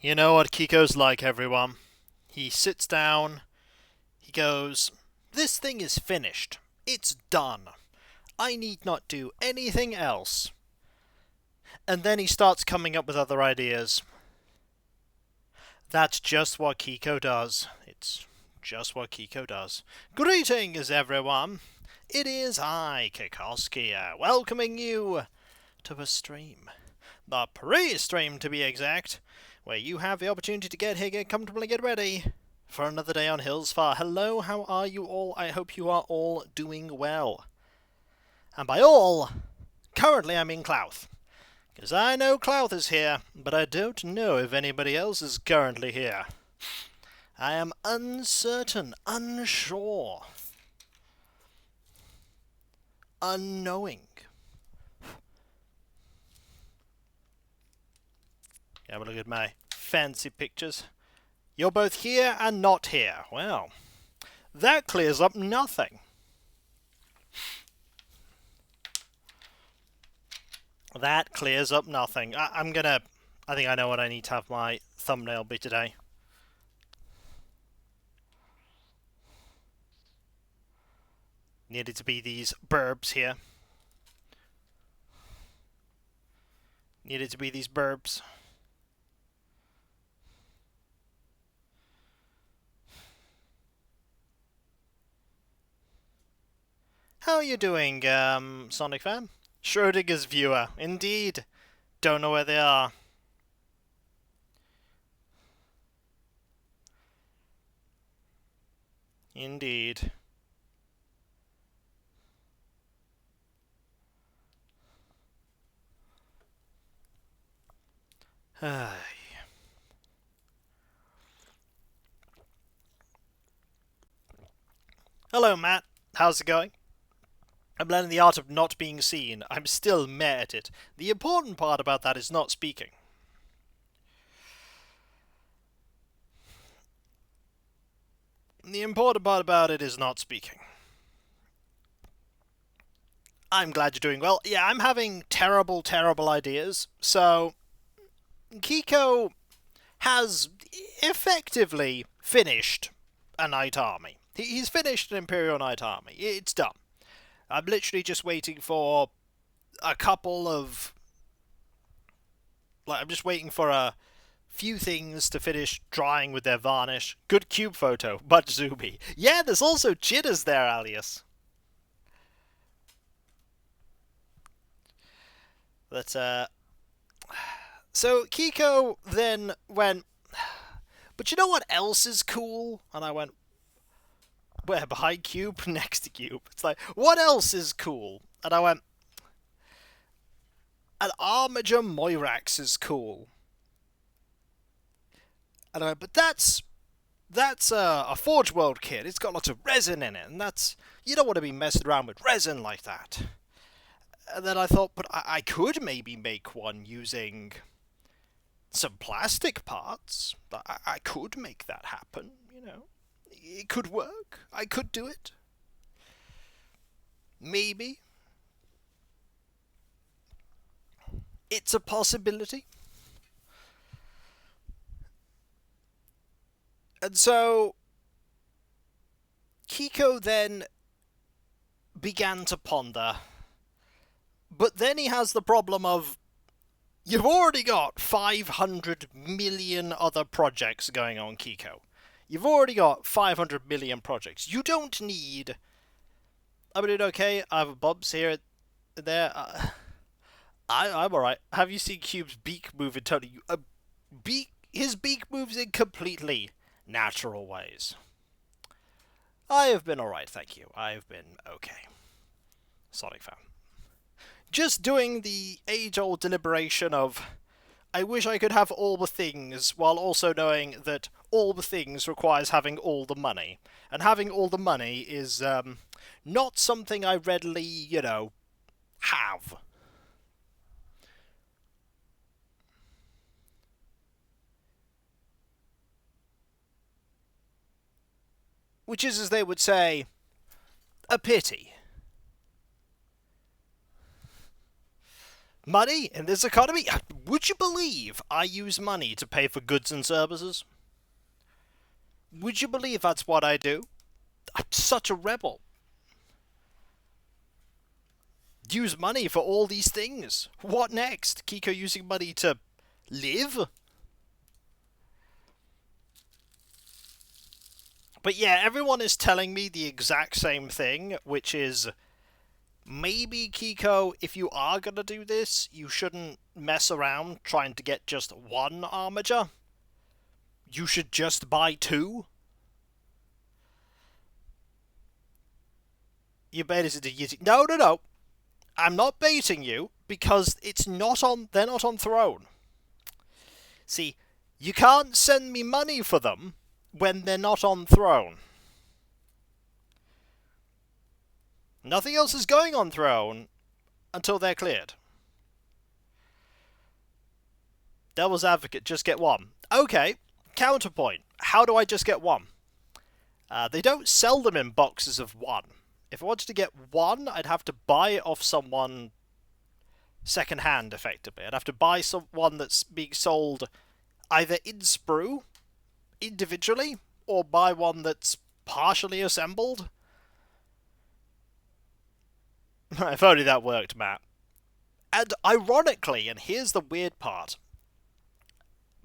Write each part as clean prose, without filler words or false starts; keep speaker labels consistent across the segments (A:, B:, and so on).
A: You know what Kiko's like, everyone. He sits down, he goes, "This thing is finished. It's done. I need not do anything else." And then he starts coming up with other ideas. That's just what Kiko does. It's just what Kiko does. Greetings, everyone. It is I, Kikoski, welcoming you to a stream. The pre-stream, to be exact, where you have the opportunity to get here, get comfortable, and get ready for another day on Hills Far. Hello, how are you all? I hope you are all doing well. And by all, currently I'm in Clouth. Because I know Clouth is here, but I don't know if anybody else is currently here. I am uncertain, unsure, unknowing. Have a look at my fancy pictures. You're both here and not here. Well, that clears up nothing. That clears up nothing. I think I know what I need to have my thumbnail be today. Needed to be these burbs here. Needed to be these burbs. How are you doing, Sonic fan? Schrodinger's viewer, indeed. Don't know where they are. Indeed. Hello, Matt. How's it going? I'm learning the art of not being seen. I'm still meh at it. The important part about that is not speaking. The important part about it is not speaking. I'm glad you're doing well. Yeah, I'm having terrible, terrible ideas. So, Kiko has effectively finished a Knight Army. He's finished an Imperial Knight Army. It's done. I'm literally just waiting for a couple of... I'm just waiting for a few things to finish drying with their varnish. Good cube photo, but zoomy. Yeah, there's also jitters there, Alias. But, so Kiko then went, "But you know what else is cool?" And I went, "Where? Behind Cube?" "Next to Cube." It's like, "What else is cool?" And I went, "An Armiger Moirax is cool." And I went, "But that's a Forge World kit. It's got lots of resin in it, and you don't want to be messing around with resin like that." And then I thought, but I could maybe make one using some plastic parts. I could make that happen, you know. It could work. I could do it. Maybe. It's a possibility. And so Kiko then began to ponder. But then he has the problem of, you've already got 500 million other projects going on, Kiko. You've already got 500 million projects. You don't need... I'm doing okay. I have bumps here and there. I'm alright. Have you seen Cube's beak move in totally... His beak moves in completely natural ways. I have been alright, thank you. I have been okay. Sonic fan. Just doing the age-old deliberation of, I wish I could have all the things, while also knowing that all the things requires having all the money. And having all the money is not something I readily, have. Which is, as they would say, a pity. Money in this economy? Would you believe I use money to pay for goods and services? Would you believe that's what I do? I'm such a rebel. Use money for all these things. What next? Kiko using money to live? But yeah, everyone is telling me the exact same thing, which is maybe, Kiko, if you are going to do this, you shouldn't mess around trying to get just one armature. You should just buy two. You baited. No, no, no. I'm not baiting you because it's not on. They're not on throne. See, you can't send me money for them when they're not on throne. Nothing else is going on throne until they're cleared. Devil's advocate, just get one. Okay, counterpoint. How do I just get one? They don't sell them in boxes of one. If I wanted to get one, I'd have to buy it off someone second-hand, effectively. I'd have to buy someone that's being sold either in sprue, individually, or buy one that's partially assembled. If only that worked, Matt. And ironically, and here's the weird part,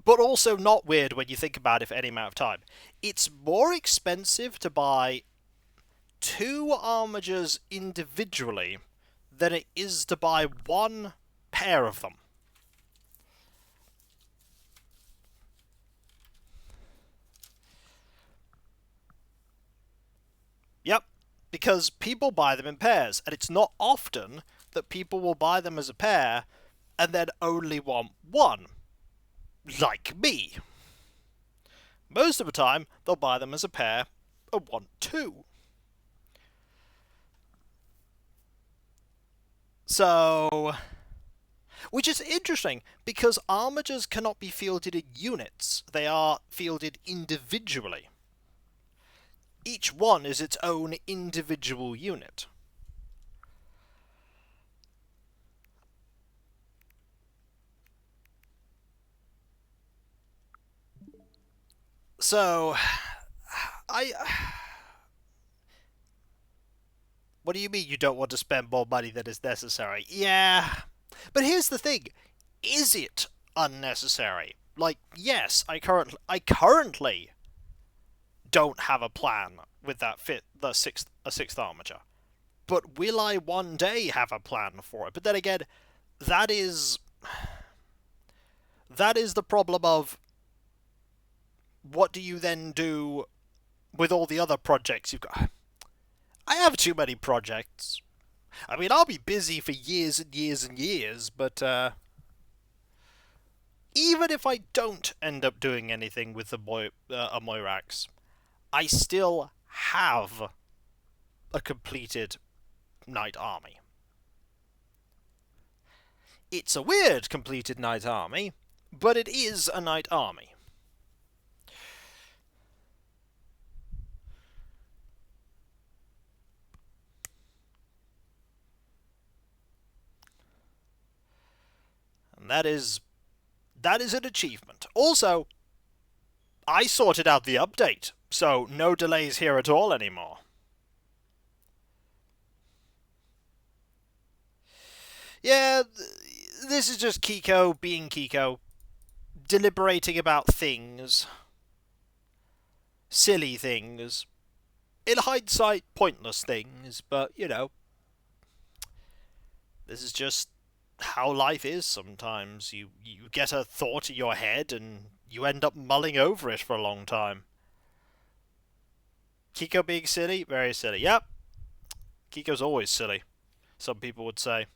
A: but also not weird when you think about it for any amount of time, it's more expensive to buy two armatures individually than it is to buy one pair of them. Yep, because people buy them in pairs, and it's not often that people will buy them as a pair and then only want one. Like me. Most of the time, they'll buy them as a pair and want two. So, which is interesting, because armatures cannot be fielded in units. They are fielded individually. Each one is its own individual unit. So, what do you mean you don't want to spend more money than is necessary? Yeah, but here's the thing. Is it unnecessary? Like, yes, I currently don't have a plan with that sixth armature. But will I one day have a plan for it? But then again, that is the problem of what do you then do with all the other projects you've got? I have too many projects. I mean, I'll be busy for years and years and years, but even if I don't end up doing anything with the Moirax, I still have a completed Knight Army. It's a weird completed Knight Army, but it is a Knight Army. And that is an achievement. Also, I sorted out the update, so no delays here at all anymore. Yeah, this is just Kiko being Kiko, deliberating about things. Silly things. In hindsight, pointless things, but, you know, this is just how life is sometimes. You get a thought in your head and you end up mulling over it for a long time. Kiko being silly? Very silly. Yep. Kiko's always silly, some people would say.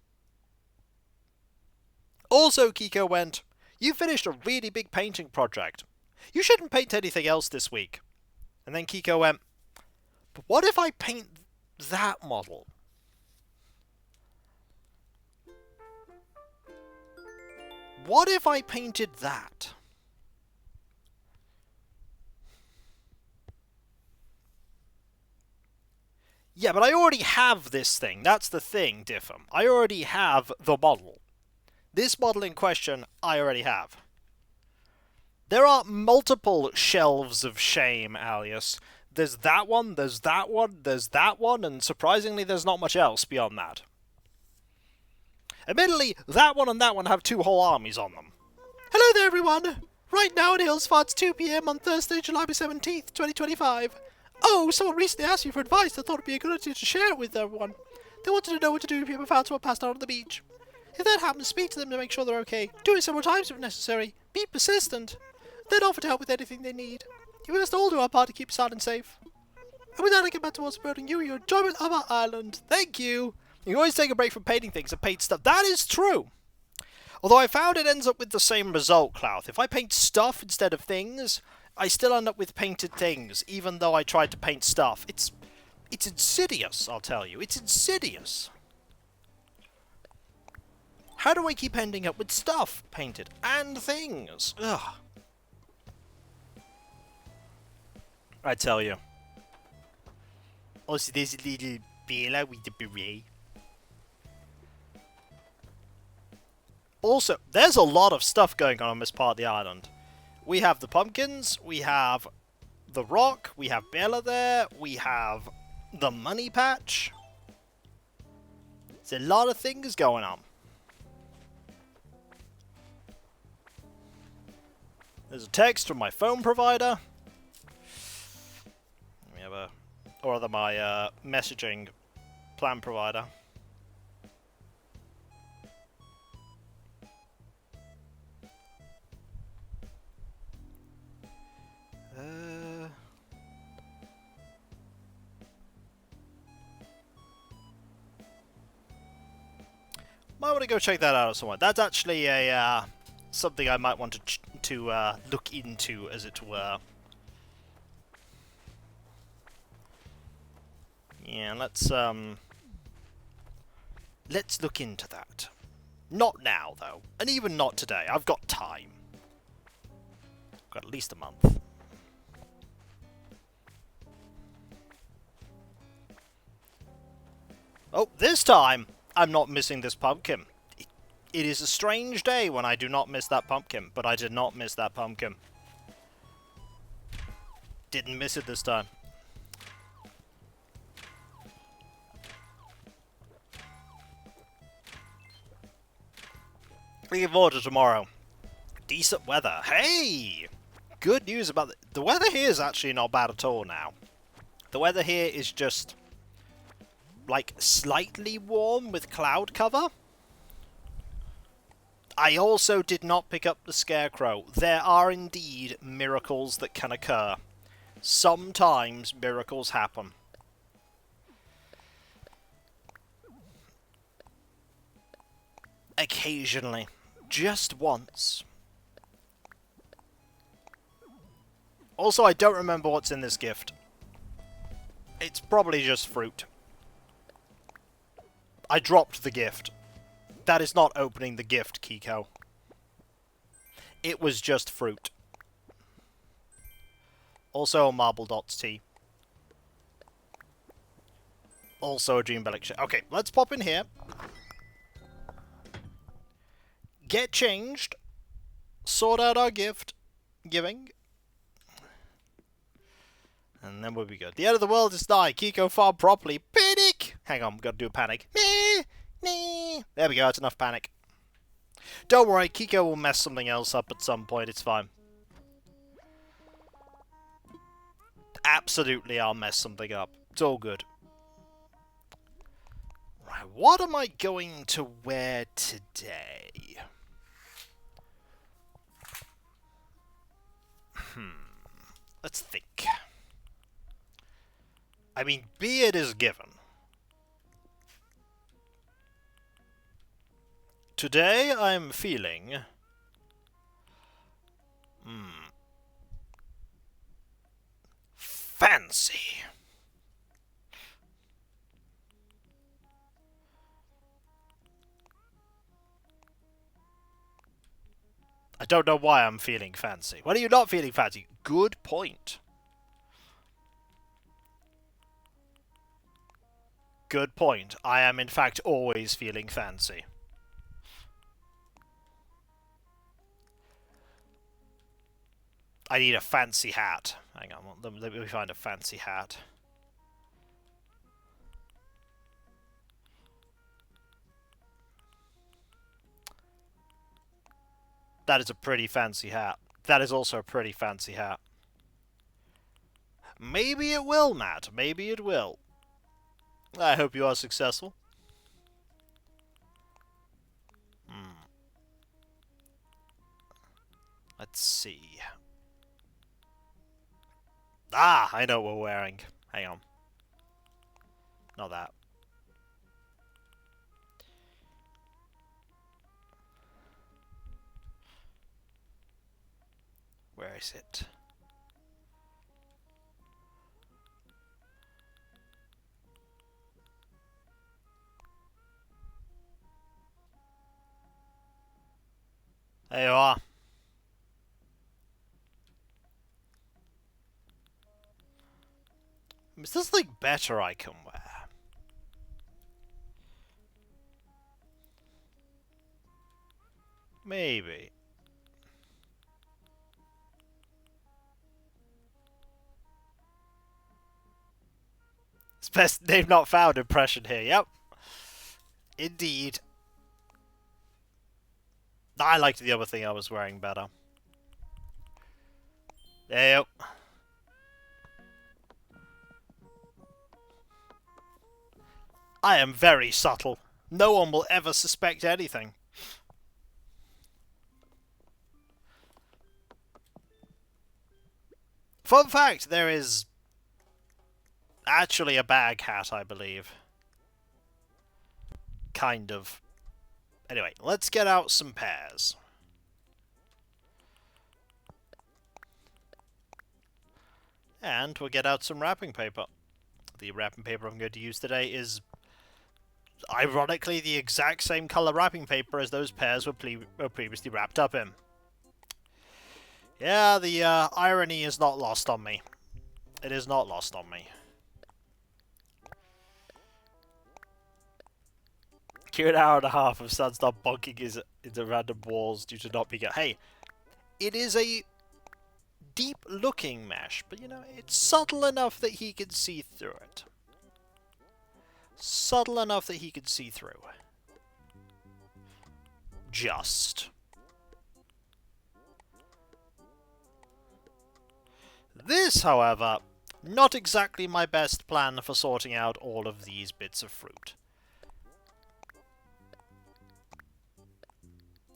A: Also, Kiko went, "You finished a really big painting project. You shouldn't paint anything else this week." And then Kiko went, "But what if I paint that model?" What if I painted that? Yeah, but I already have this thing. That's the thing, Diffam. I already have the model. This model in question, I already have. There are multiple shelves of shame, Alias. There's that one, there's that one, there's that one, and surprisingly there's not much else beyond that. Admittedly, that one and that one have 2 whole armies on them. Hello there, everyone! Right now it is 2 PM on Thursday, July 17th, 2025. Oh, someone recently asked me for advice. I thought it'd be a good idea to share it with everyone. They wanted to know what to do if people found someone passed out on the beach. If that happens, speak to them to make sure they're okay. Do it several times if necessary. Be persistent. Then offer to help with anything they need. We must all do our part to keep Silent safe. And with that, I get back towards promoting you and your enjoyment of our island. Thank you! You can always take a break from painting things and paint stuff. That is true! Although I found it ends up with the same result, Clouth. If I paint stuff instead of things, I still end up with painted things, even though I tried to paint stuff. It's insidious, I'll tell you. It's insidious. How do I keep ending up with stuff painted and things? Ugh. I tell you. Also, there's a little Bella with the beret. Also, there's a lot of stuff going on this part of the island. We have the pumpkins, we have the rock, we have Bella there, we have the money patch. There's a lot of things going on. There's a text from my phone provider. We have a, or rather my messaging plan provider. Might want to go check that out somewhere. That's actually a something I might want to look into, as it were. Yeah, let's look into that. Not now, though, and even not today. I've got time. Got at least a month. Oh, this time I'm not missing this pumpkin. It is a strange day when I do not miss that pumpkin, but I did not miss that pumpkin. Didn't miss it this time. Looking forward to tomorrow. Decent weather. Hey! Good news about the weather here is actually not bad at all now. The weather here is just like slightly warm with cloud cover. I also did not pick up the scarecrow. There are indeed miracles that can occur. Sometimes miracles happen. Occasionally. Just once. Also, I don't remember what's in this gift. It's probably just fruit. I dropped the gift. That is not opening the gift, Kiko. It was just fruit. Also a Marble Dots tea. Also a Dream Bellic shell. Okay, let's pop in here. Get changed. Sort out our gift. Giving. And then we'll be good. The end of the world is nigh. Kiko farm properly. Panic! Hang on, we've got to do a panic. There we go, it's enough panic. Don't worry, Kiko will mess something else up at some point, it's fine. Absolutely, I'll mess something up. It's all good. Right, what am I going to wear today? Let's think. I mean, beard is given. Today I'm feeling... fancy. I don't know why I'm feeling fancy. When are you not feeling fancy? Good point. Good point. I am in fact always feeling fancy. I need a fancy hat. Hang on, let me find a fancy hat. That is a pretty fancy hat. That is also a pretty fancy hat. Maybe it will, Matt. Maybe it will. I hope you are successful. Let's see. Ah, I know what we're wearing. Hang on. Not that. Where is it? There you are. Is this like better I can wear? Maybe. It's best name not found impression here. Yep. Indeed. I liked the other thing I was wearing better. Yep. I am very subtle. No one will ever suspect anything. Fun fact, there is actually a bag hat, I believe. Kind of. Anyway, let's get out some pears. And we'll get out some wrapping paper. The wrapping paper I'm going to use today is, ironically, the exact same colour wrapping paper as those pears were previously wrapped up in. Yeah, the irony is not lost on me. It is not lost on me. Cue an hour and a half of Sunstar bonking into random walls due to not being Hey, it is a deep-looking mesh, but you know, it's subtle enough that he can see through it. Subtle enough that he can see through. Just. This, however, not exactly my best plan for sorting out all of these bits of fruit.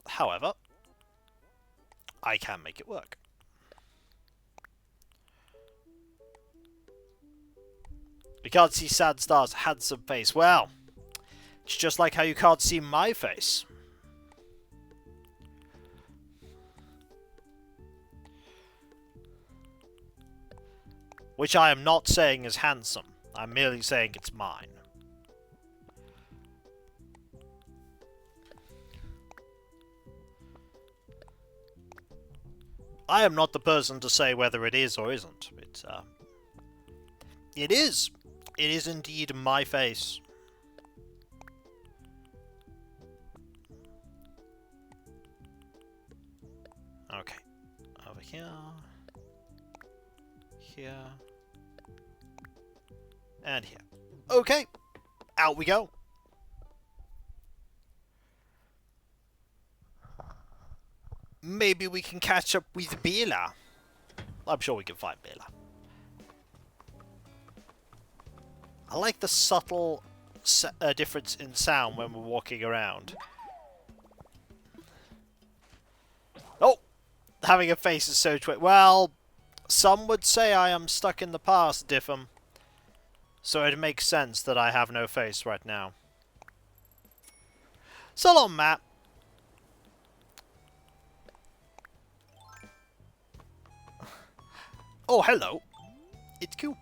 A: However, I can make it work. You can't see Sandstar's handsome face. Well, it's just like how you can't see my face. Which I am not saying is handsome. I'm merely saying it's mine. I am not the person to say whether it is or isn't. It is. It is indeed my face. Okay. Over here. Here. And here. Okay. Out we go. Maybe we can catch up with Bela. I'm sure we can find Bela. I like the subtle difference in sound when we're walking around. Oh! Having a face is so well, some would say I am stuck in the past, Diff'em. So it makes sense that I have no face right now. So long, Matt. Oh, hello. It's cool.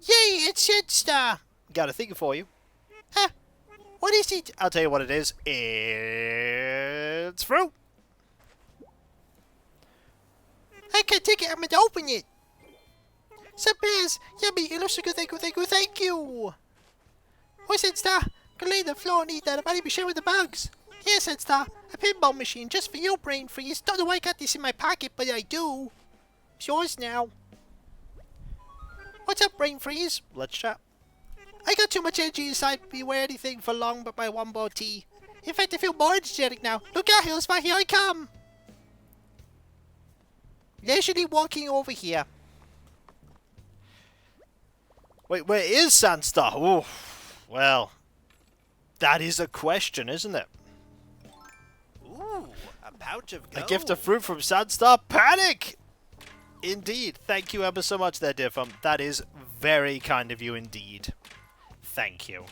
A: Yay, it's Shinstar! Got a thing for you. Huh? What is it? I'll tell you what it is. It's fruit. I can't take it. I'm going to open it. Some pears. Yummy. It looks so good. Thank you. Thank you. Thank you. What's Shinstar? Can lay on the floor and eat that. I might even share with the bugs. Here's Star, a pinball machine just for you, brain freeze. Don't know why I got this in my pocket, but I do. It's yours now. What's up, brain freeze? Let's chat. I got too much energy inside me to wear anything for long but my one more tea. In fact, I feel more energetic now. Look out, Hillspot, here I come! Leisurely walking over here. Wait, where is Sandstar? Oh, well, that is a question, isn't it?
B: Ooh, a pouch of gold.
A: A gift of fruit from Sandstar. Panic! Indeed. Thank you ever so much there, dear fam. That is very kind of you indeed. Thank you.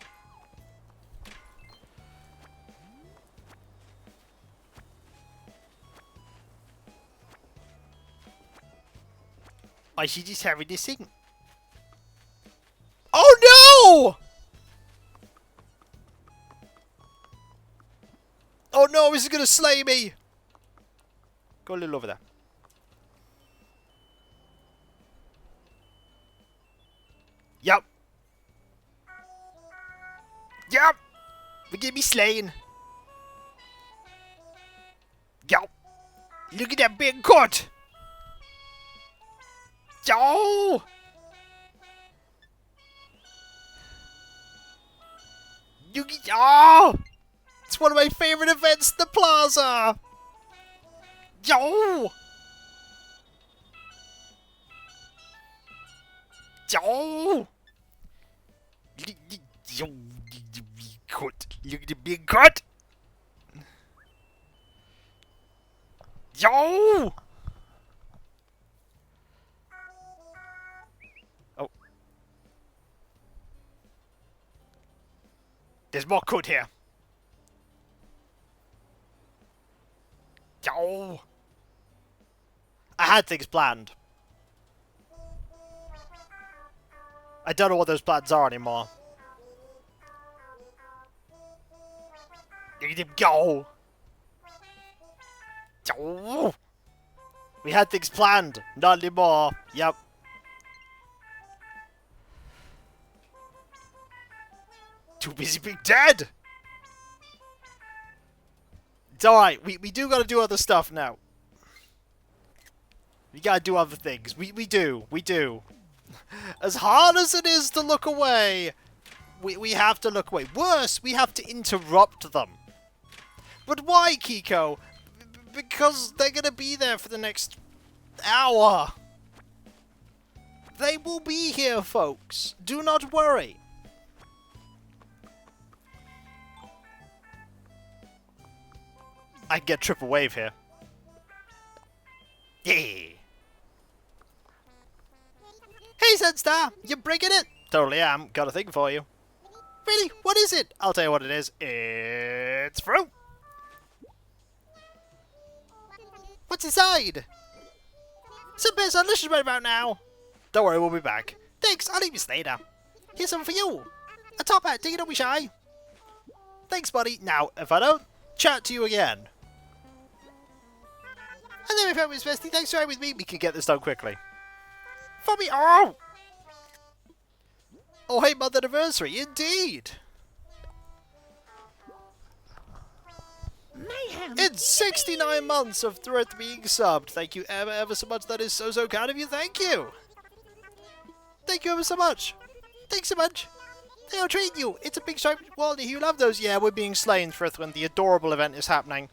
A: I should just having this thing. Oh no! Oh no, this is gonna slay me! Go a little over there. Yep. Yep. Forgive me slaying. Yep. Look at that big cut. Oh! Oh! It's one of my favorite events, the plaza. Yo! Yo! Cut. Look at the big cut. Yo! Oh. There's more cut here. Yo! I had things planned. I don't know what those plans are anymore. Look at him go! Yo! We had things planned. Not anymore. Yep. Too busy being dead! It's alright. We do gotta do other stuff now. We gotta do other things. We do. We do. As hard as it is to look away, we have to look away. Worse, we have to interrupt them. But why, Kiko? Because they're gonna be there for the next hour. They will be here, folks. Do not worry. I can get triple wave here. Yeah. Hey, Sunstar! You bringing it? Totally am. Got a thing for you. Really? What is it? I'll tell you what it is. It's fruit. What's inside? Some bits are delicious right about now. Don't worry, we'll be back. Thanks, I'll leave you later. Here's something for you. A top hat, take it, don't be shy. Thanks, buddy. Now, if I don't chat to you again. And then my friend was bestie, thanks for riding with me. We can get this done quickly. For me, oh! Oh, hey, month anniversary, indeed.
B: Mayhem.
A: It's 69 months of Thread being subbed. Thank you ever so much. That is so kind of you. Thank you. Thank you ever so much. Thanks so much. They'll treat you. It's a big striped Waldy. You love those. Yeah, we're being slain, Frith, when the adorable event is happening.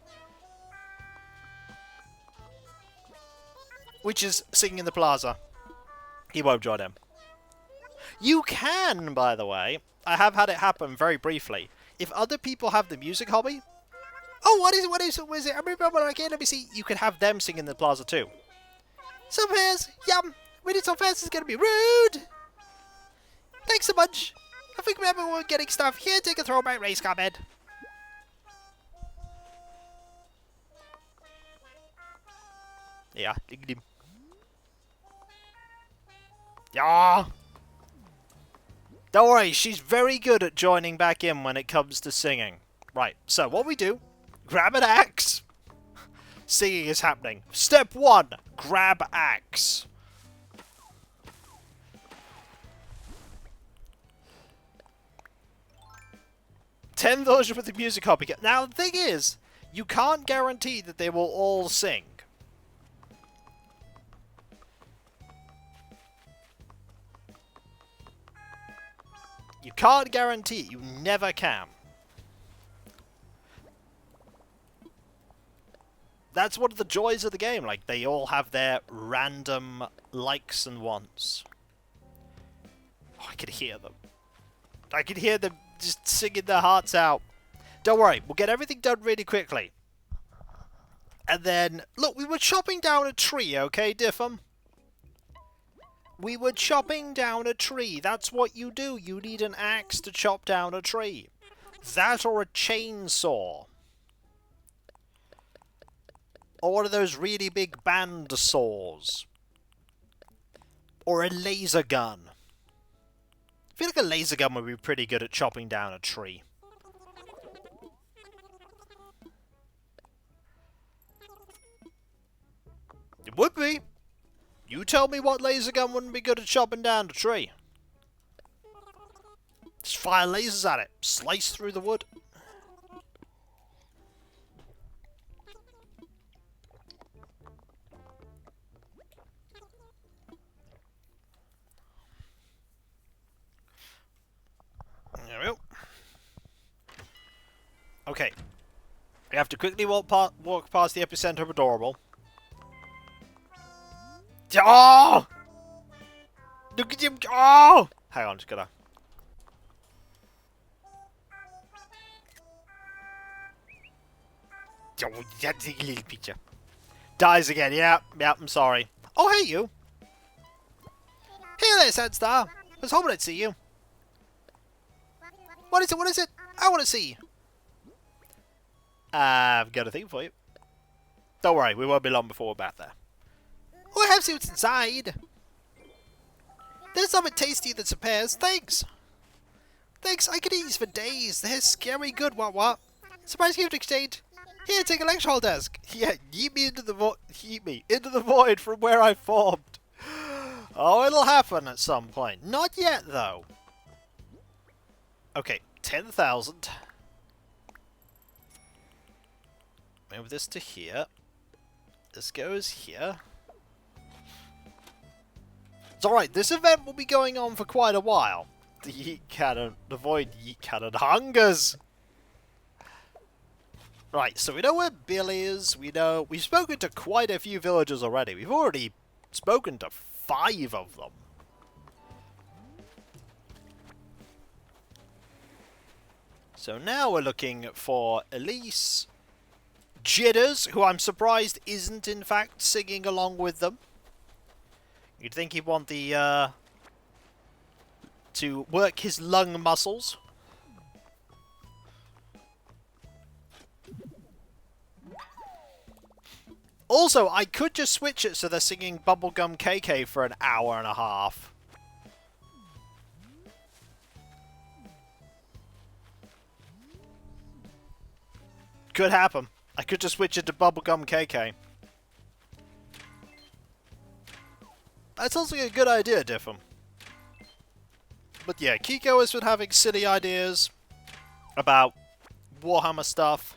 A: Which is singing in the plaza. He won't join him. You can, by the way. I have had it happen very briefly. If other people have the music hobby... Oh, what is it? I remember when I came to see you can have them sing in the plaza too. Some fairs, yum. We did some fairs, it's gonna be rude. Thanks so much. I think remember we're getting stuff. Here, take a throwback race car bed. Yeah, look at him. Yeah. Don't worry, she's very good at joining back in when it comes to singing. Right, so what we do, grab an axe. Singing is happening. Step 1, grab axe. 10 villagers with the music hobby. Now, the thing is, you can't guarantee that they will all sing. You can't guarantee it. You never can. That's one of the joys of the game. Like, they all have their random likes and wants. Oh, I could hear them. I could hear them just singing their hearts out. Don't worry, we'll get everything done really quickly. And then, look, we were chopping down a tree, okay, Diff'em? We were chopping down a tree. That's what you do. You need an axe to chop down a tree. That or a chainsaw. Or one of those really big band saws. Or a laser gun. I feel like a laser gun would be pretty good at chopping down a tree. It would be. You tell me what laser gun wouldn't be good at chopping down a tree. Just fire lasers at it. Slice through the wood. There we go. Okay. We have to quickly walk past the epicenter of Adorable. Oh! Look at him! Oh! Hang on, just gotta... Oh, that's a little picture. Dies again, yeah, I'm sorry. Oh, hey, you! Hey there, Sandstar! I was hoping I'd see you. What is it? What is it? I want to see you. I've got a thing for you. Don't worry, we won't be long before we're back there. Oh, I have seen what's inside. There's something tasty that's a pears. Thanks. Thanks, I could eat these for days. They're scary good, what? Surprise gift exchange. Here, take a lecture hall desk. Yeah, yeet me into the void. Yeet me into the void from where I formed. Oh, it'll happen at some point. Not yet, though. Okay, 10,000. Move this to here. This goes here. It's alright, this event will be going on for quite a while. The yeet cannon, the void yeet cannon hungers! Right, so we know where Bill is, we know... We've spoken to quite a few villagers already. We've already spoken to 5 of them. So now we're looking for Elise, Jitters, who I'm surprised isn't in fact singing along with them. You'd think he'd want the, to work his lung muscles. Also, I could just switch it so they're singing Bubblegum KK for an hour and a half. Could happen. I could just switch it to Bubblegum KK. That's also a good idea, Diff'em. But yeah, Kiko has been having silly ideas about Warhammer stuff.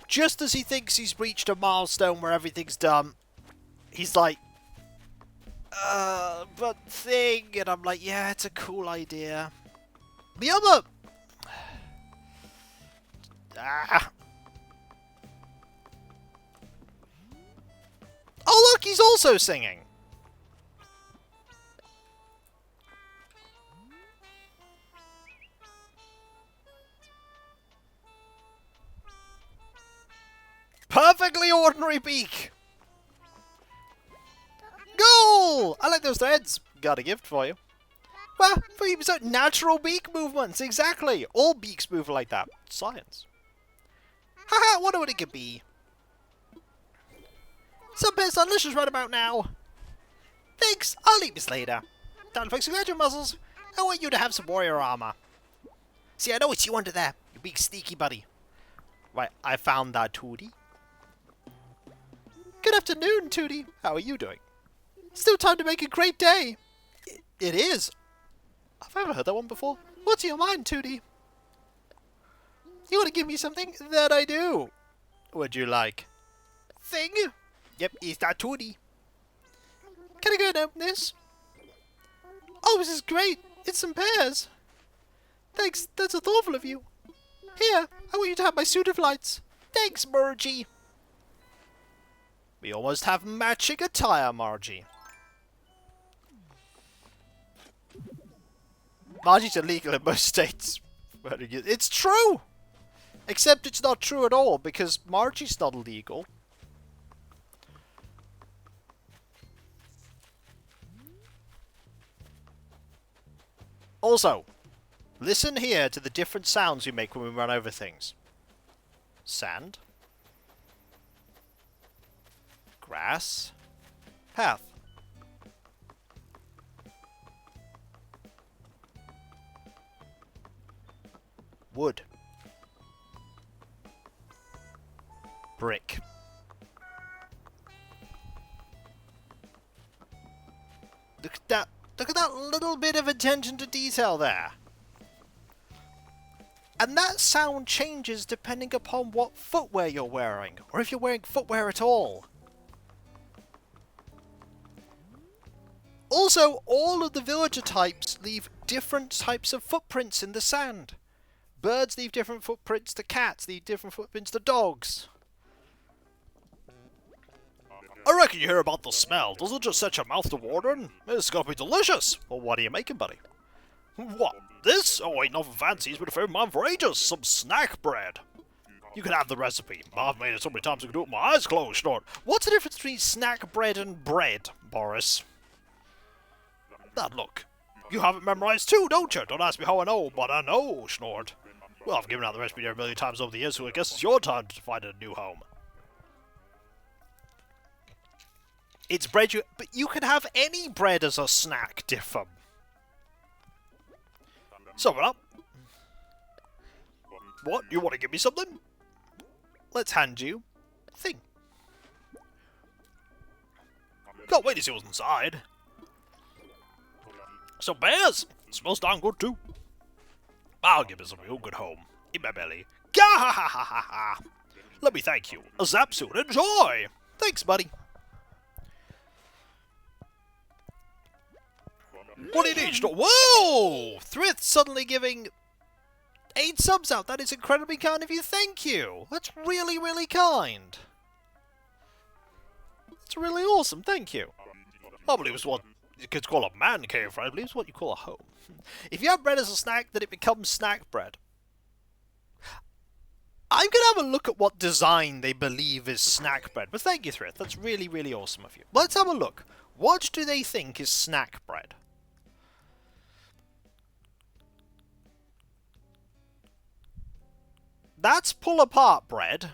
A: Just as he thinks he's reached a milestone where everything's done, he's like, but thing, and I'm like, yeah, it's a cool idea. The other... Oh look, he's also singing! Perfectly ordinary beak! Goal! I like those threads. Got a gift for you. Well, for you, so natural beak movements, exactly! All beaks move like that. Science. Haha, wonder what it could be. Some bits delicious right about now. Thanks, I'll eat this later. Time to fix your gadget muscles. I want you to have some warrior armor. See, I know it's you under there, you big sneaky buddy. Right, I found that, Tootie. Good afternoon, Tootie. How are you doing? Still time to make a great day. It is. Have I ever heard that one before? What's your mind, Tootie? You want to give me something? That I do. Would you like? Thing? Yep, it's that Tootie. Can I go and open this? Oh, this is great. It's some pears. Thanks, that's so thoughtful of you. Here, I want you to have my suit of lights. Thanks, Margie. We almost have matching attire, Margie. Margie's illegal in most states. It's true! Except it's not true at all, because Margie's not illegal. Also, listen here to the different sounds we make when we run over things. Sand. Grass. Path. Wood. Brick. Look at that. Look at that little bit of attention to detail there. And that sound changes depending upon what footwear you're wearing, or if you're wearing footwear at all. Also, all of the villager types leave different types of footprints in the sand. Birds leave different footprints to cats, leave different footprints to dogs. I reckon you hear about the smell. Does it just set your mouth to watering? It's gonna be delicious. Well, what are you making, buddy? What? This? Oh, ain't nothing fancy. It's been a favorite of mine for ages. Some snack bread. You can have the recipe. I've made it so many times I can do it with my eyes closed, Snort. What's the difference between snack bread and bread, Boris? Now, look. You have it memorized too, don't you? Don't ask me how I know, but I know, Snort. Well, I've given out the recipe there a million times over the years, so I guess it's your time to find a new home. It's bread but you can have any bread as a snack, Diffum. Sum it up. What? You want to give me something? Let's hand you a thing. Can't wait to see what's inside. Some bears! Smells darn good too. I'll give it a real good home. In my belly. Gah ha ha ha ha ha! Let me thank you. A zap soon. Enjoy! Thanks, buddy. What do you need? Whoa! Thrith suddenly giving 8 subs out. That is incredibly kind of you. Thank you. That's really, really kind. That's really awesome. Thank you. I believe it's what you could call a man cave, right? I believe it's what you call a home. If you have bread as a snack, then it becomes snack bread. I'm going to have a look at what design they believe is snack bread. But thank you, Thrith. That's really, really awesome of you. Let's have a look. What do they think is snack bread? That's pull-apart bread.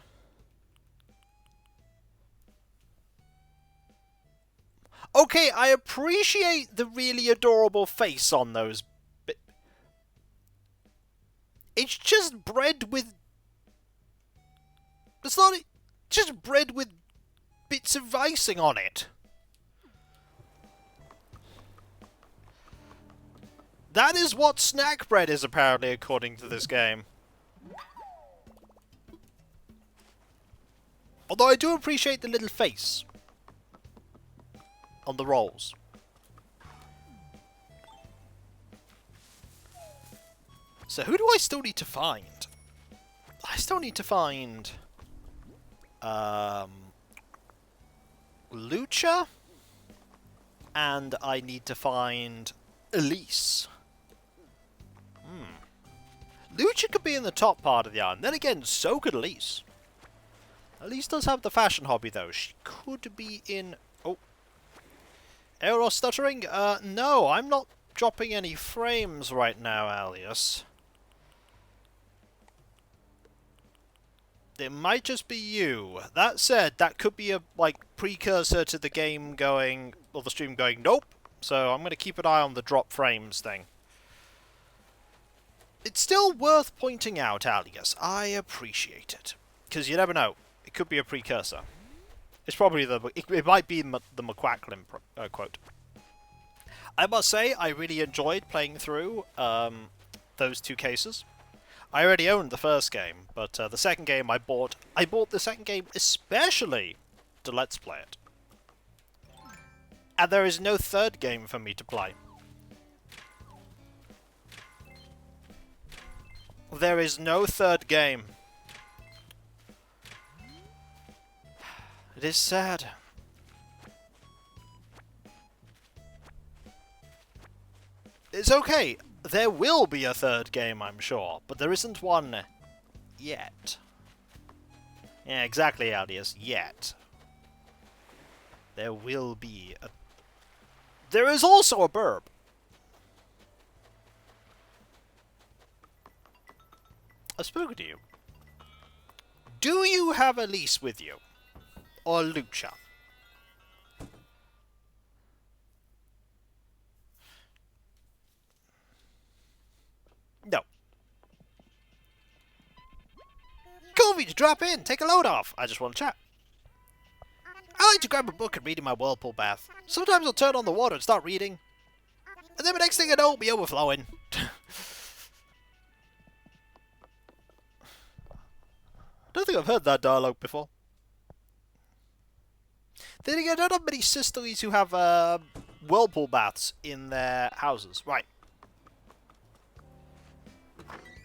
A: Okay, I appreciate the really adorable face on those. It's just bread with... It's not... just bread with bits of icing on it. That is what snack bread is, apparently, according to this game. Although I do appreciate the little face on the rolls. So who do I still need to find? I still need to find... Lucha? And I need to find Elise. Lucha could be in the top part of the island. Then again, so could Elise. Elise does have the fashion hobby, though. She could be in... Oh. Error or stuttering? No, I'm not dropping any frames right now, Alias. It might just be you. That said, that could be a, like, precursor to the game going... or the stream going, nope. So I'm going to keep an eye on the drop frames thing. It's still worth pointing out, Alias. I appreciate it. Because you never know. It could be a precursor. It's probably the... It might be the McQuacklin quote. I must say, I really enjoyed playing through those two cases. I already owned the first game, but the second game I bought the second game especially to Let's Play it. And there is no third game for me to play. There is no third game. It is sad. It's okay. There will be a third game, I'm sure, but there isn't one yet. Yeah, exactly, Aldius. Yet. There will be a... There is also a burb. I've spoken to you. Do you have Elise with you? Or Lucha? No. Cool of you to drop in. Take a load off. I just want to chat. I like to grab a book and read in my whirlpool bath. Sometimes I'll turn on the water and start reading. And then the next thing I know, it'll be overflowing. I don't think I've heard that dialogue before. Then again, I don't have many sisterlies who have whirlpool baths in their houses. Right.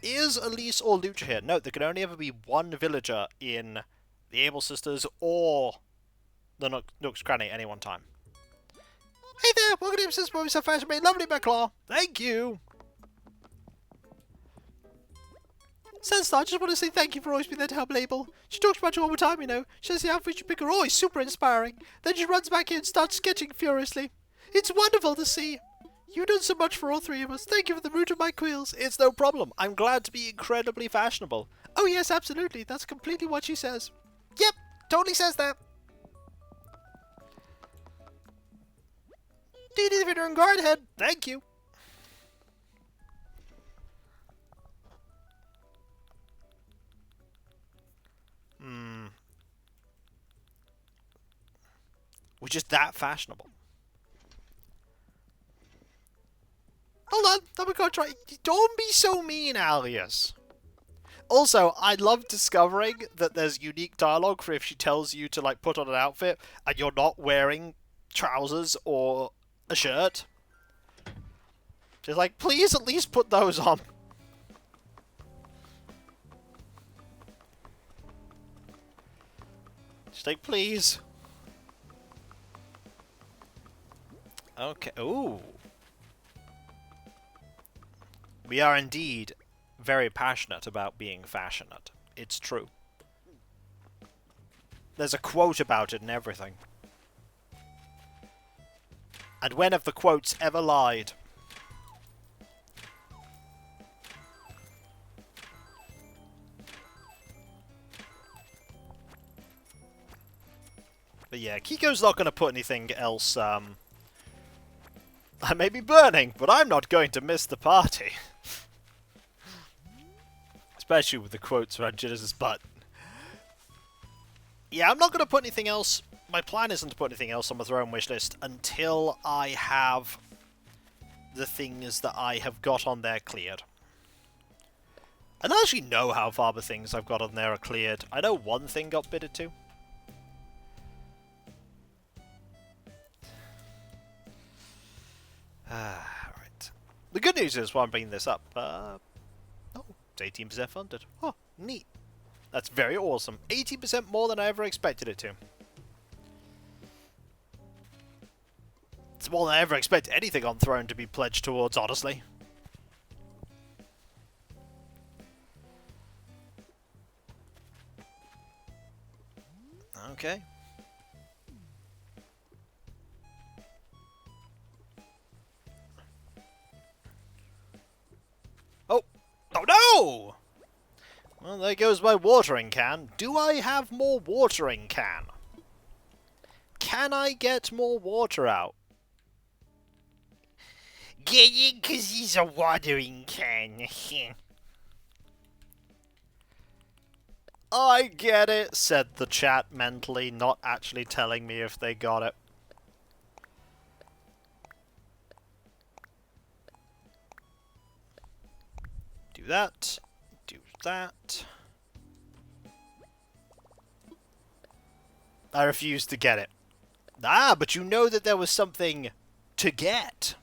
A: Is Elise or Lucha here? No, there can only ever be one villager in the Able Sisters or the Nook's Cranny at any one time. Hey there, welcome to Sister Mommy So Fashion Made Lovely by Claw. Thank you. Senstar, I just want to say thank you for always being there to help Label. She talks about you all the time, you know. She says the outfits you pick are always super inspiring. Then she runs back in and starts sketching furiously. It's wonderful to see. You've done so much for all three of us. Thank you for the root of my quills. It's no problem. I'm glad to be incredibly fashionable. Oh yes, absolutely. That's completely what she says. Yep, totally says that. Dee Dee the Fitter and Guardhead. Thank you. We're just that fashionable. Hold on, I'm gonna try. Don't be so mean, Alias. Also, I love discovering that there's unique dialogue for if she tells you to like put on an outfit and you're not wearing trousers or a shirt. She's like, please at least put those on. She's like, please. Okay. Ooh. We are indeed very passionate about being fashionate. It's true. There's a quote about it and everything. And when have the quotes ever lied? But yeah, Kiko's not going to put anything else, I may be burning, but I'm not going to miss the party. Especially with the quotes around Genesis' butt. Yeah, I'm not going to put anything else. My plan isn't to put anything else on my throne wish list until I have the things that I have got on there cleared. I don't actually know how far the things I've got on there are cleared. I know one thing got bidded to. Right. The good news is, while I'm bringing this up, oh, it's 18% funded. Oh, neat. That's very awesome. 80% more than I ever expected it to. It's more than I ever expected anything on Throne to be pledged towards, honestly. Okay. Oh! Oh no! Well, there goes my watering can. Do I have more watering can? Can I get more water out? Get it, 'cause he's a watering can. I get it, said the chat mentally, not actually telling me if they got it. that. Do that. I refuse to get it. Ah, but you know that there was something to get.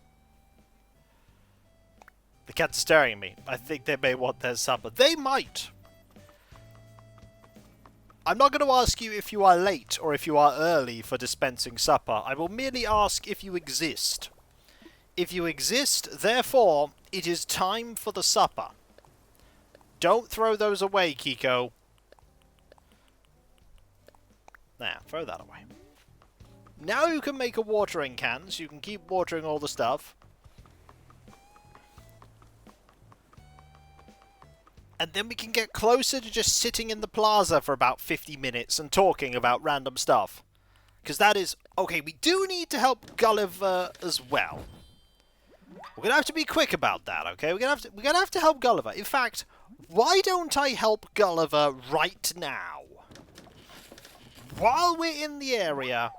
A: The cats are staring at me. I think they may want their supper. They might. I'm not going to ask you if you are late or if you are early for dispensing supper. I will merely ask if you exist. If you exist, therefore, it is time for the supper. Don't throw those away, Kiko. Now, throw that away. Now you can make a watering can, so you can keep watering all the stuff. And then we can get closer to just sitting in the plaza for about 50 minutes and talking about random stuff. Because that is... Okay, we do need to help Gulliver as well. We're going to have to be quick about that, okay? We're going to have to help Gulliver. In fact, why don't I help Gulliver right now? While we're in the area,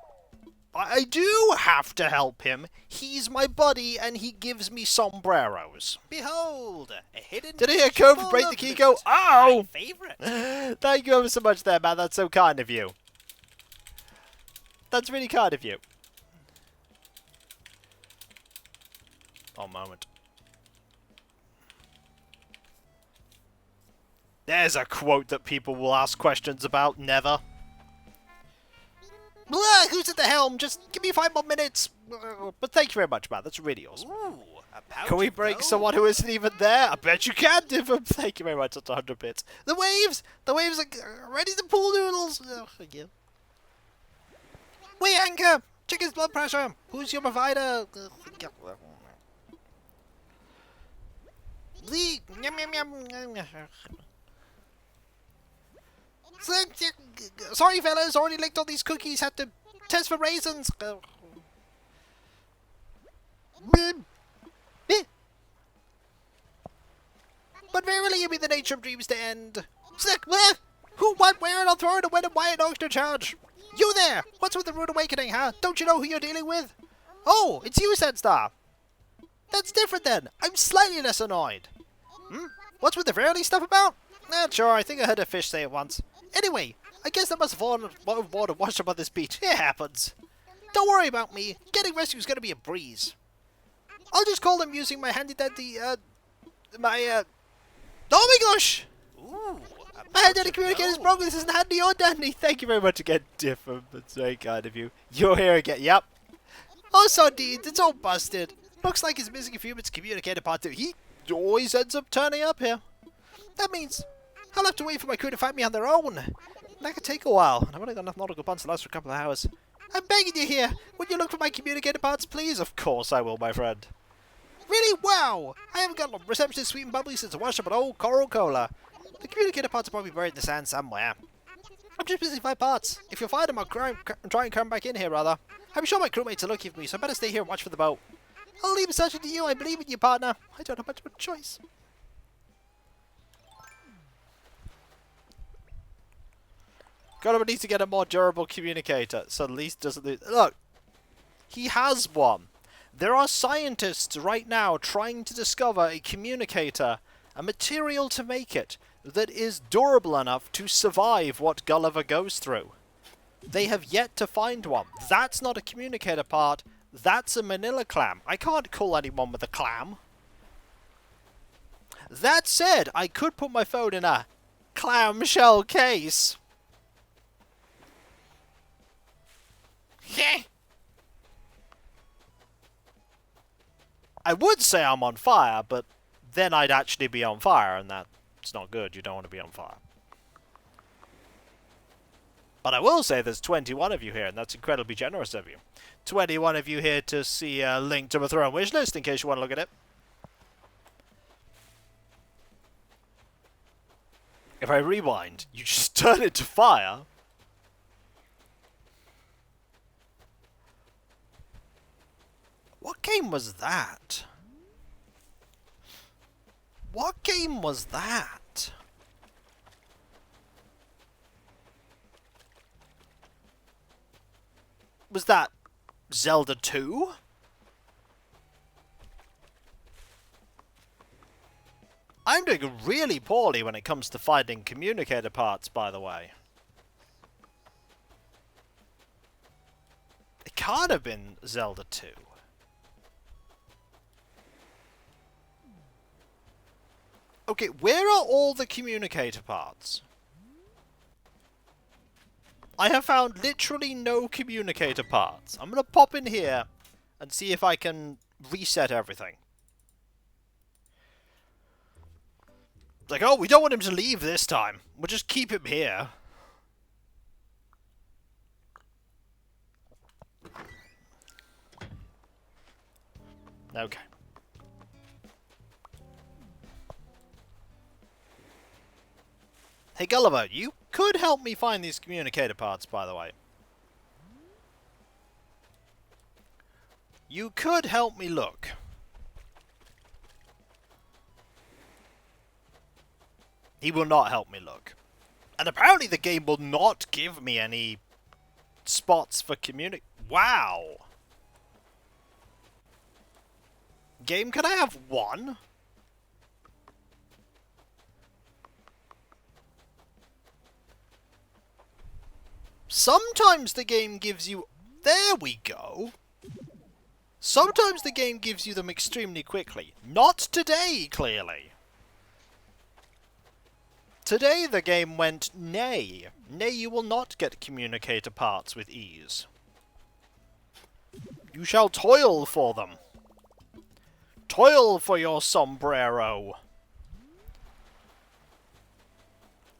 A: I do have to help him. He's my buddy, and he gives me sombreros.
B: Behold, a hidden
A: Did I hear Cove break the Kiko? Ow!
B: My favorite.
A: Thank you ever so much there, man. That's so kind of you. That's really kind of you. One moment. There's a quote that people will ask questions about. Never. Blah, who's at the helm? Just give me 5 more minutes. But thank you very much, man. That's really awesome.
B: Ooh, a pouch
A: Can we
B: of
A: break
B: gold.
A: someone who isn't even there? I bet you can, Diffham. Thank you very much. That's 100 bits. The waves! The waves are ready to pull noodles. Oh, thank you. We anchor! Check his blood pressure. Who's your provider? Sorry, fellas. Already licked all these cookies. Had to test for raisins. But verily it be the nature of dreams to end. Slick, who, what, where, and I'll throw it, when, and why, and Oxter charge. You there! What's with the rude awakening, huh? Don't you know who you're dealing with? Oh, it's you, Sandstar. That's different then. I'm slightly less annoyed. What's with the verily stuff about? Not sure. I think I heard a fish say it once. Anyway, I guess that must have fallen overboard and washed up on this beach. It happens. Don't worry about me. Getting rescue's gonna be a breeze. I'll just call them using my handy-dandy, oh my gosh!
B: Ooh,
A: My handy-dandy communicator's broken. This isn't handy or dandy. Thank you very much again, Diffham. That's very kind of you. You're here again. Yep. Oh, so indeed. It's all busted. Looks like he's missing a few bits communicator part 2. He always ends up turning up here. That means I'll have to wait for my crew to find me on their own. That could take a while, and I've only got enough nautical bonds to last for a couple of hours. I'm begging you here. Would you look for my communicator parts, please? Of course I will, my friend. Really? Wow! I haven't got a receptionist sweet and bubbly since I washed up an old Coral Cola. The communicator parts are probably buried in the sand somewhere. I'm just missing 5 parts. If you'll find them, I'll try and come back in here, rather. I'm sure my crewmates are looking for me, so I better stay here and watch for the boat. I'll leave searching to you. I believe in you, partner. I don't have much of a choice. Gulliver needs to get a more durable communicator, so at least doesn't lose. Look, he has one. There are scientists right now trying to discover a communicator, a material to make it, that is durable enough to survive what Gulliver goes through. They have yet to find one. That's not a communicator part. That's a manila clam. I can't call anyone with a clam. That said, I could put my phone in a clamshell case. I would say I'm on fire, but then I'd actually be on fire, and that's not good. You don't want to be on fire. But I will say there's 21 of you here, and that's incredibly generous of you. 21 of you here to see a link to my Throne wish list, in case you want to look at it. If I rewind, you just turn it to fire. What game was that? What game was that? Was that Zelda 2? I'm doing really poorly when it comes to finding communicator parts, by the way. It can't have been Zelda 2. Okay, where are all the communicator parts? I have found literally no communicator parts. I'm gonna pop in here and see if I can reset everything. It's like, oh, we don't want him to leave this time. We'll just keep him here. Okay. Hey Gulliver, you could help me find these communicator parts, by the way. You could help me look. He will not help me look. And apparently the game will not give me any spots for Wow! Game, can I have one? Sometimes the game gives you... There we go! Sometimes the game gives you them extremely quickly. Not today, clearly. Today the game went, nay. Nay, you will not get communicator parts with ease. You shall toil for them. Toil for your sombrero.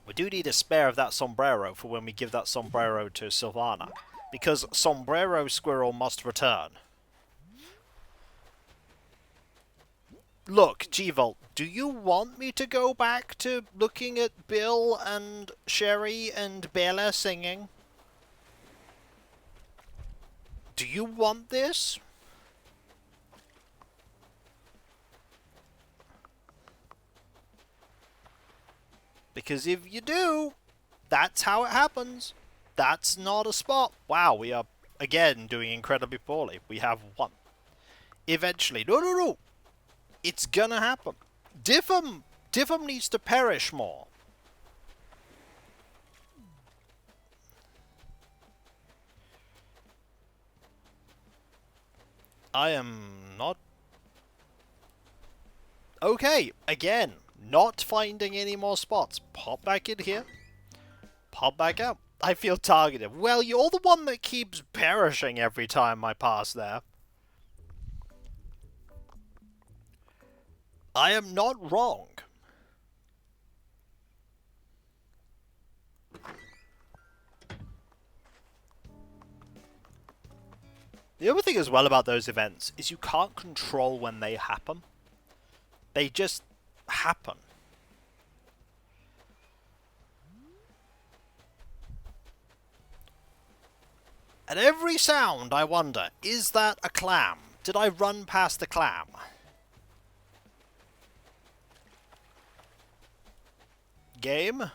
A: We do need a spare of that sombrero for when we give that sombrero to Sylvana. Because Sombrero Squirrel must return. Look, G-Volt, do you want me to go back to looking at Bill and Sherry and Bella singing? Do you want this? Because if you do, that's how it happens. That's not a spot. Wow, we are, again, doing incredibly poorly. We have one. Eventually. No. It's gonna happen. Diffam needs to perish more. I am not... Okay, again, not finding any more spots. Pop back in here. Pop back out. I feel targeted. Well, you're the one that keeps perishing every time I pass there. I am not wrong. The other thing as well about those events is you can't control when they happen. They just happen. At every sound, I wonder, is that a clam? Did I run past the clam? Game?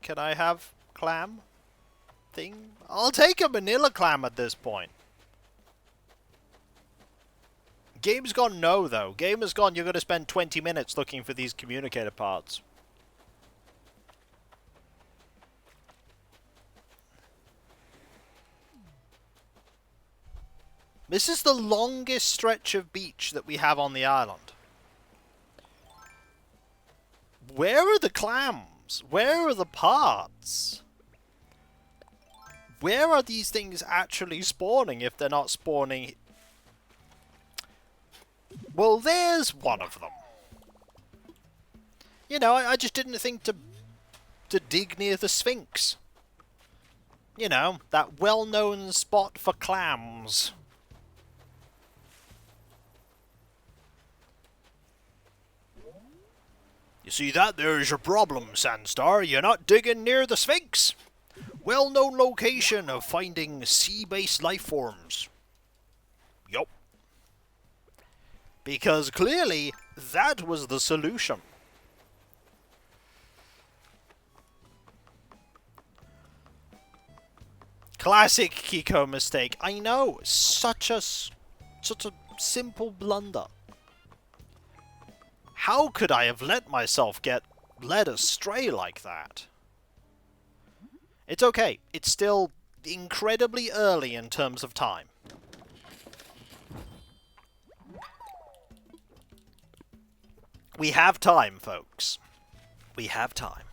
A: Can I have clam? Thing? I'll take a manila clam at this point. Game's gone no, though. Game has gone, you're going to spend 20 minutes looking for these communicator parts. This is the longest stretch of beach that we have on the island. Where are the clams? Where are the parts? Where are these things actually spawning if they're not spawning? Well, there's one of them. You know, I just didn't think to dig near the Sphinx. You know, that well-known spot for clams. You see that? There's your problem, Sandstar. You're not digging near the Sphinx. Well-known location of finding sea-based life forms. Yup. Because clearly, that was the solution. Classic Kiko mistake. I know. Such a simple blunder. How could I have let myself get led astray like that? It's okay. It's still incredibly early in terms of time. We have time, folks. We have time.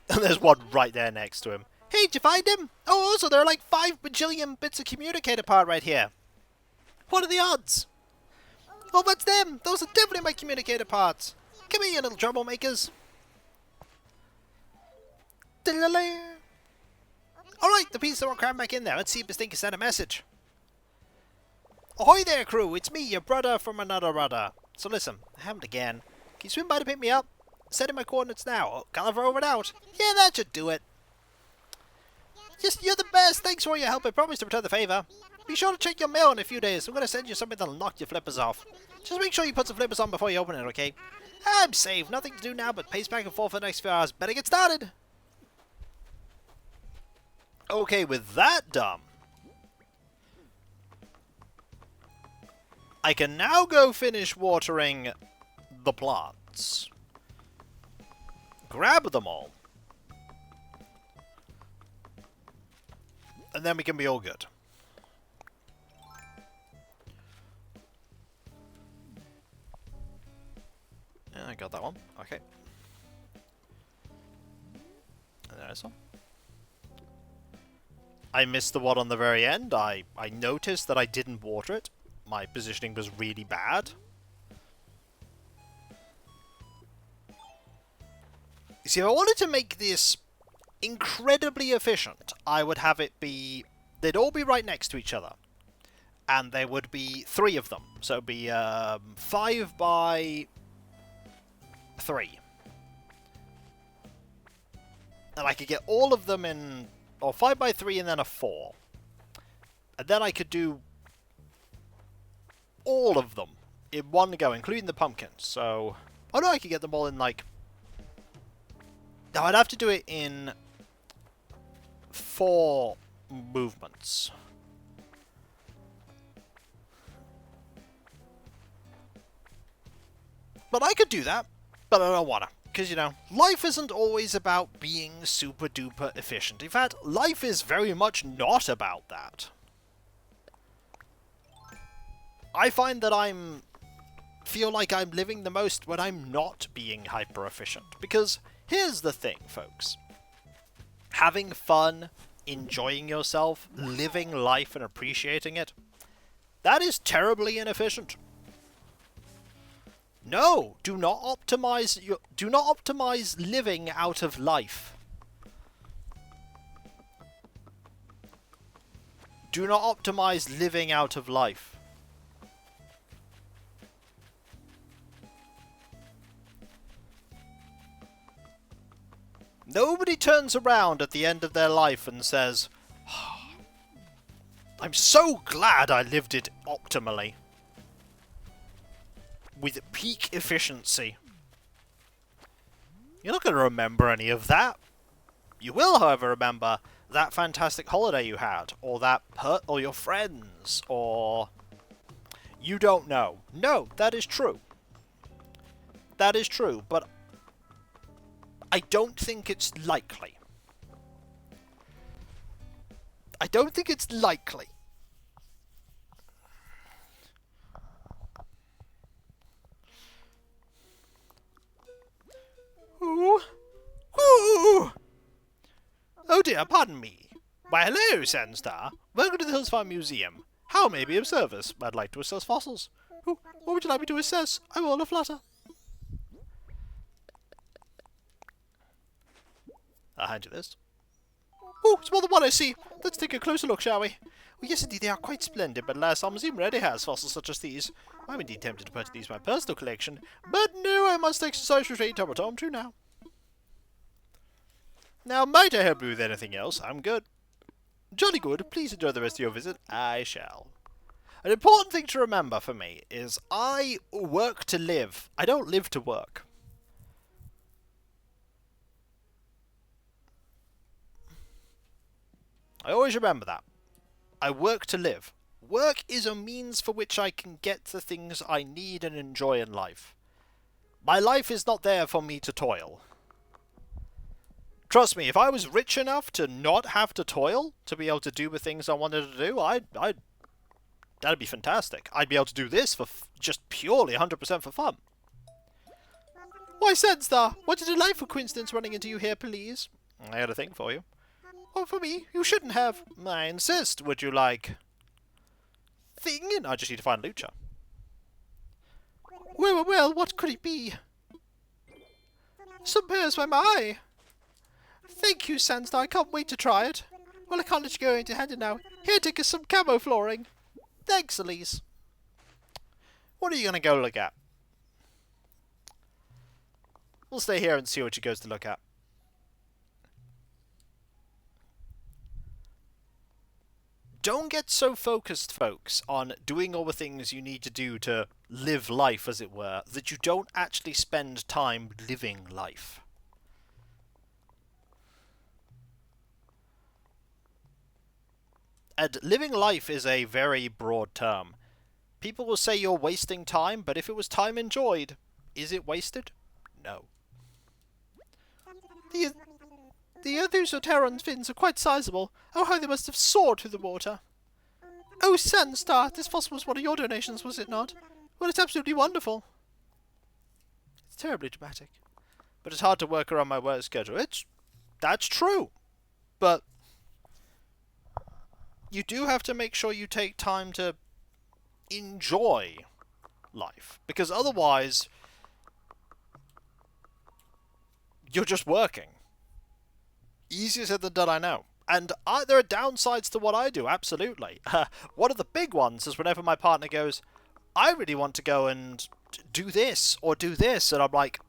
A: And there's one right there next to him. Hey, did you find him? Oh, also, there are like 5 bajillion bits of communicator part right here. What are the odds? Oh, that's them! Those are definitely my communicator parts. Come here, you little troublemakers. Alright, the pieces are all crammed back in there. Let's see if this thing can send a message. Ahoy there, crew! It's me, your brother from another rudder. So listen, I haven't again. Can you swim by to pick me up? Send in my coordinates now. Oh, Gulliver over and out. Yeah, that should do it. Just, you're the best. Thanks for your help. I promise to return the favour. Be sure to check your mail in a few days. I'm going to send you something that'll knock your flippers off. Just make sure you put some flippers on before you open it, okay? I'm safe. Nothing to do now but pace back and forth for the next few hours. Better get started. Okay, with that done, I can now go finish watering the plants. Grab them all. And then we can be all good. Yeah, I got that one. Okay. And there's one. I missed the one on the very end. I noticed that I didn't water it. My positioning was really bad. You see, if I wanted to make this incredibly efficient, I would have it be... They'd all be right next to each other. And there would be 3 of them. So it'd be 5 by 3. And I could get all of them in... Or 5 by 3 and then a 4. And then I could do all of them in one go, including the pumpkins. So... Oh no, I could get them all in like... No, I'd have to do it in 4 movements. But I could do that, but I don't wanna. Because, you know, life isn't always about being super duper efficient. In fact, life is very much not about that. I find that feel like I'm living the most when I'm not being hyper efficient. Because here's the thing, folks. Having fun, enjoying yourself, living life and appreciating it, that is terribly inefficient. No, do not optimize living out of life. Do not optimize living out of life. Nobody turns around at the end of their life and says, oh, I'm so glad I lived it optimally. With peak efficiency. You're not going to remember any of that. You will, however, remember that fantastic holiday you had, or or your friends, or... You don't know. No, that is true. That is true, but I don't think it's likely. I don't think it's likely. Ooh. Ooh. Oh dear, pardon me. Why, hello, Sandstar. Welcome to the Hills Farm Museum. How may I be of service? I'd like to assess fossils. Ooh, what would you like me to assess? I'm all aflutter. I'll hand you this. Oh, it's more than one I see. Let's take a closer look, shall we? Well, yes, indeed, they are quite splendid, but alas, our museum already has fossils such as these. I'm indeed tempted to put these in my personal collection, but no, I must exercise restraint on what I'm true now. Now, might I help you with anything else? I'm good. Jolly good. Please enjoy the rest of your visit. I shall. An important thing to remember for me is I work to live. I don't live to work. I always remember that. I work to live. Work is a means for which I can get the things I need and enjoy in life. My life is not there for me to toil. Trust me, if I was rich enough to not have to toil, to be able to do the things I wanted to do, that'd be fantastic. I'd be able to do this for just purely 100% for fun. Why, Sandstar, what a delightful coincidence running into you here, please. I had a thing for you. Oh, for me? You shouldn't have. I insist. Would you like... thing? I just need to find Lucha. Well, what could it be? Some pears by my eye. Thank you, Sandstar. I can't wait to try it. Well, I can't let you go empty-handed now. Here, take us some camo flooring. Thanks, Elise. What are you going to go look at? We'll stay here and see what she goes to look at. Don't get so focused, folks, on doing all the things you need to do to live life, as it were, that you don't actually spend time living life. And living life is a very broad term. People will say you're wasting time, but if it was time enjoyed, is it wasted? No. The Othusoteron's fins are quite sizable. Oh, how they must have soared through the water. Oh, Sandstar, this fossil was one of your donations, was it not? Well, it's absolutely wonderful. It's terribly dramatic. But it's hard to work around my work schedule. That's true. But you do have to make sure you take time to enjoy life. Because otherwise, you're just working. Easier said than done, I know. And there are downsides to what I do, absolutely. One of the big ones is whenever my partner goes, I really want to go and do this or do this, and I'm like,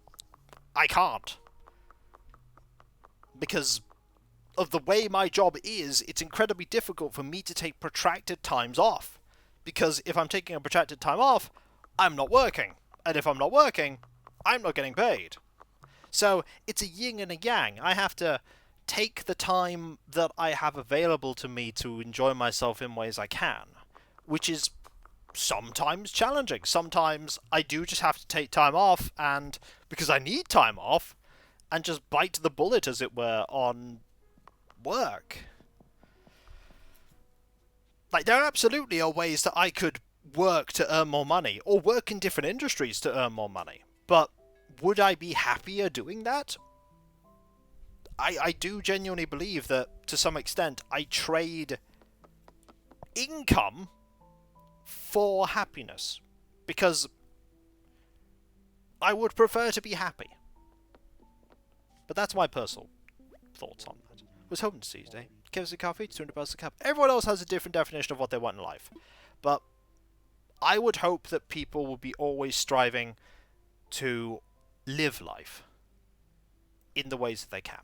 A: I can't. Because of the way my job is, it's incredibly difficult for me to take protracted times off. Because if I'm taking a protracted time off, I'm not working. And if I'm not working, I'm not getting paid. So it's a yin and a yang. I have to take the time that I have available to me to enjoy myself in ways I can, which is sometimes challenging. Sometimes I do just have to take time off, and because I need time off, and just bite the bullet, as it were, on work. Like, there absolutely are ways that I could work to earn more money, or work in different industries to earn more money, but would I be happier doing that? I do genuinely believe that, to some extent, I trade income for happiness. Because I would prefer to be happy. But that's my personal thoughts on that. Was hoping to see you today. Give us a coffee, it's $200 a cup. Everyone else has a different definition of what they want in life. But I would hope that people will be always striving to live life in the ways that they can.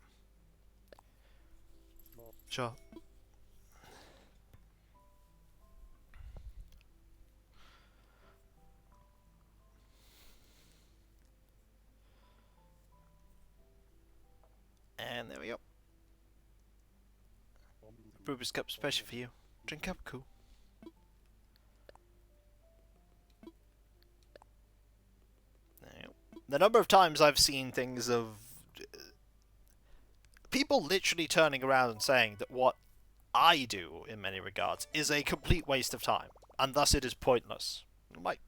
A: Sure. And there we go. Brewer's cup special for you. Drink up, cool. The number of times I've seen things of people literally turning around and saying that what I do, in many regards, is a complete waste of time, and thus it is pointless. I'm like,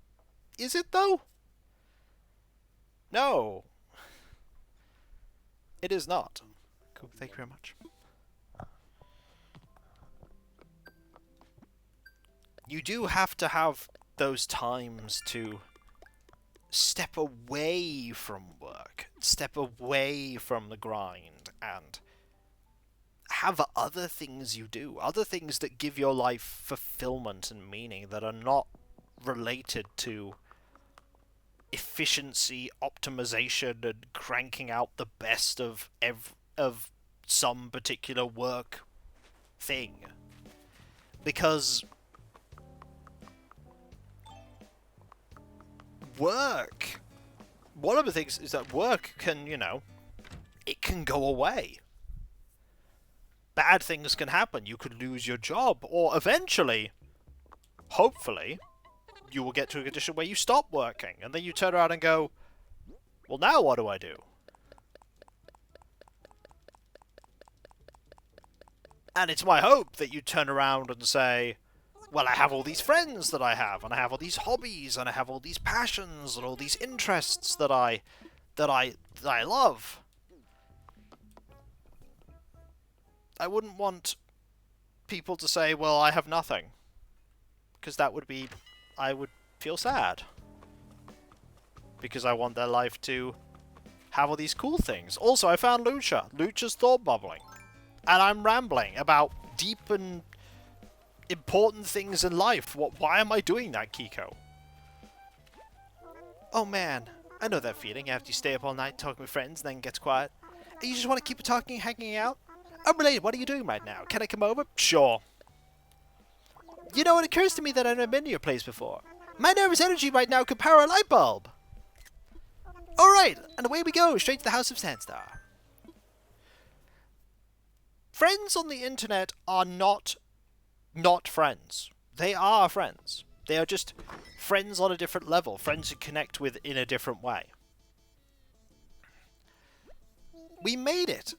A: is it though? No. It is not. Cool, thank you very much. You do have to have those times to step away from work, step away from the grind, and have other things you do, other things that give your life fulfillment and meaning that are not related to efficiency, optimization, and cranking out the best of some particular work thing. Because work, one of the things is that work can, it can go away. Bad things can happen. You could lose your job, or eventually, hopefully, you will get to a condition where you stop working, and then you turn around and go, Well, now what do I do? And it's my hope that you turn around and say, well, I have all these friends that I have, and I have all these hobbies, and I have all these passions, and all these interests that I love. I wouldn't want people to say, well, I have nothing. Because that would be... I would feel sad. Because I want their life to have all these cool things. Also, I found Lucha. Lucha's thought bubbling. And I'm rambling about deep and important things in life. Why am I doing that, Kiko? Oh man, I know that feeling after you stay up all night talking with friends and then gets quiet. And you just want to keep talking, hanging out? Unrelated, what are you doing right now? Can I come over? Sure. You know, it occurs to me that I've never been to your place before. My nervous energy right now could power a light bulb. Alright, and away we go, straight to the House of Sandstar. Friends on the internet are not friends. They are friends. They are just friends on a different level. Friends you connect with in a different way. We made it.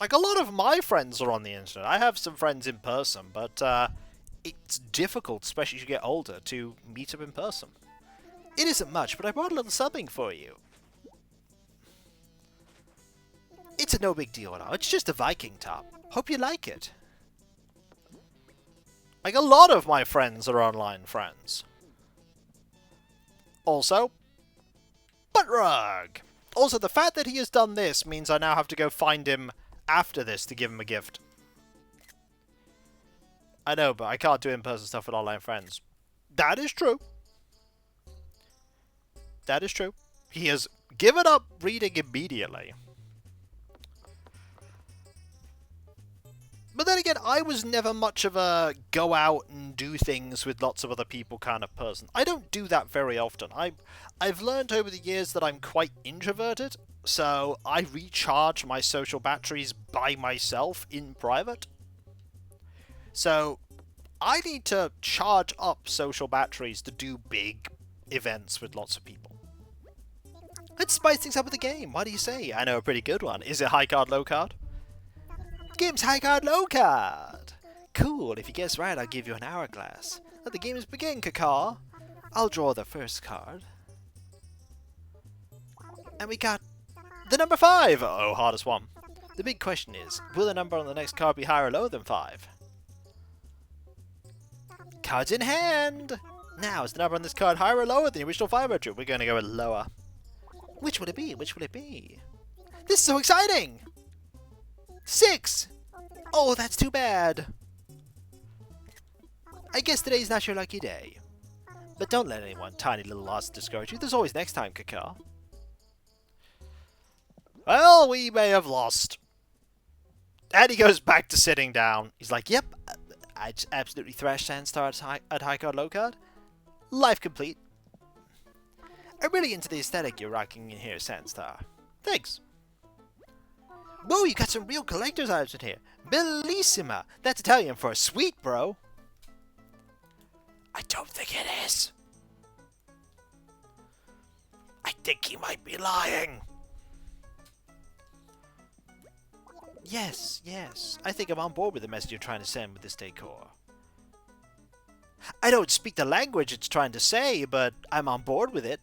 A: Like, a lot of my friends are on the internet. I have some friends in person, but it's difficult, especially as you get older, to meet up in person. It isn't much, but I brought a little something for you. It's a no big deal at all. It's just a Viking top. Hope you like it. Like, a lot of my friends are online friends. Also, butt rug. Also, the fact that he has done this means I now have to go find him after this to give him a gift. I know, but I can't do in-person stuff with online friends. That is true. That is true. He has given up reading immediately. But then again, I was never much of a go out and do things with lots of other people kind of person. I don't do that very often. I've learned over the years that I'm quite introverted, so I recharge my social batteries by myself in private. So I need to charge up social batteries to do big events with lots of people. Let's spice things up with the game. What do you say? I know a pretty good one. Is it high card, low card? Game's high card, low card. Cool. If you guess right, I'll give you an hourglass. Let the games begin, Kakar. I'll draw the first card. And we got the number 5. Oh, hardest one. The big question is, will the number on the next card be higher or lower than 5? Cards in hand. Now, is the number on this card higher or lower than the original 5 I drew? We're going to go with lower. Which will it be? Which will it be? This is so exciting! 6! Oh, that's too bad. I guess today's not your lucky day. But don't let any one tiny little loss discourage you. There's always next time, Kakar. Well, we may have lost. And he goes back to sitting down. He's like, yep, I just absolutely thrashed Sandstar at high card, low card. Life complete. I'm really into the aesthetic you're rocking in here, Sandstar. Thanks. Whoa, you got some real collector's items in here. Bellissima. That's Italian for sweet, bro. I don't think it is. I think he might be lying. Yes, yes. I think I'm on board with the message you're trying to send with this decor. I don't speak the language it's trying to say, but I'm on board with it.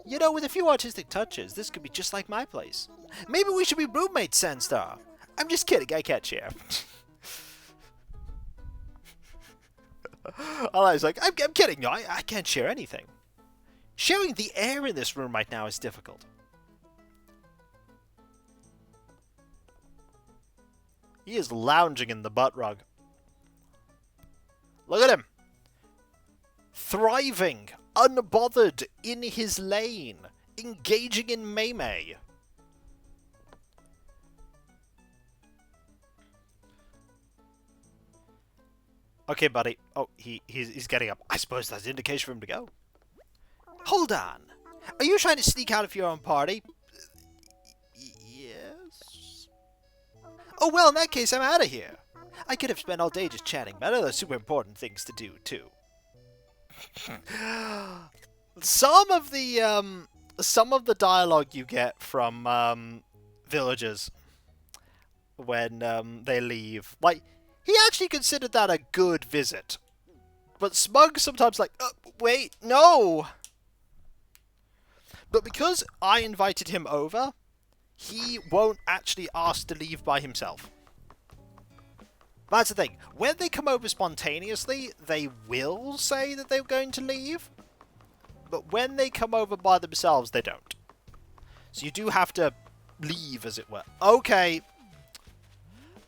A: You know, with a few artistic touches, this could be just like my place. Maybe we should be roommates, Sandstar. I'm just kidding, I can't share. I was like, I'm kidding, no, I can't share anything. Sharing the air in this room right now is difficult. He is lounging in the butt rug. Look at him. Thriving, unbothered in his lane, engaging in May. Okay, buddy. Oh, he's getting up. I suppose that's an indication for him to go. Hold on. Are you trying to sneak out of your own party? Yes. Oh, well, in that case, I'm out of here. I could have spent all day just chatting, but other super important things to do, too. some of the dialogue you get from villagers when they leave, like, he actually considered that a good visit. But Smug sometimes like, wait, no. But because I invited him over, he won't actually ask to leave by himself. That's the thing. When they come over spontaneously, they will say that they're going to leave. But when they come over by themselves, they don't. So you do have to leave, as it were. Okay.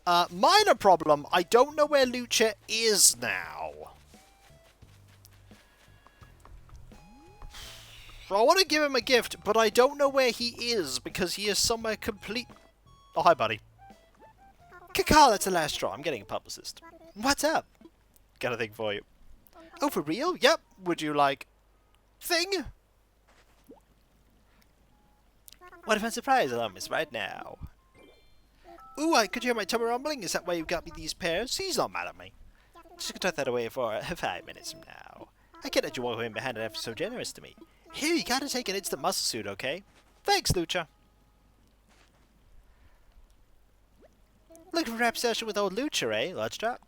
A: Minor problem. I don't know where Lucha is now. I want to give him a gift, but I don't know where he is, because he is somewhere complete... Oh, hi, buddy. Kakar, that's the last straw. I'm getting a publicist. What's up? Got a thing for you. Oh, for real? Yep. Would you like... thing? What a fun surprise I'll miss right now. Ooh, could you hear my tummy rumbling? Is that why you got me these pairs? He's not mad at me. Just gonna tuck that away for 5 minutes from now. I can't let you walk away behind it after so generous to me. Here, you gotta take an instant muscle suit, okay? Thanks, Lucha. Looking for a rap session with old Lucha, eh? Let's drop.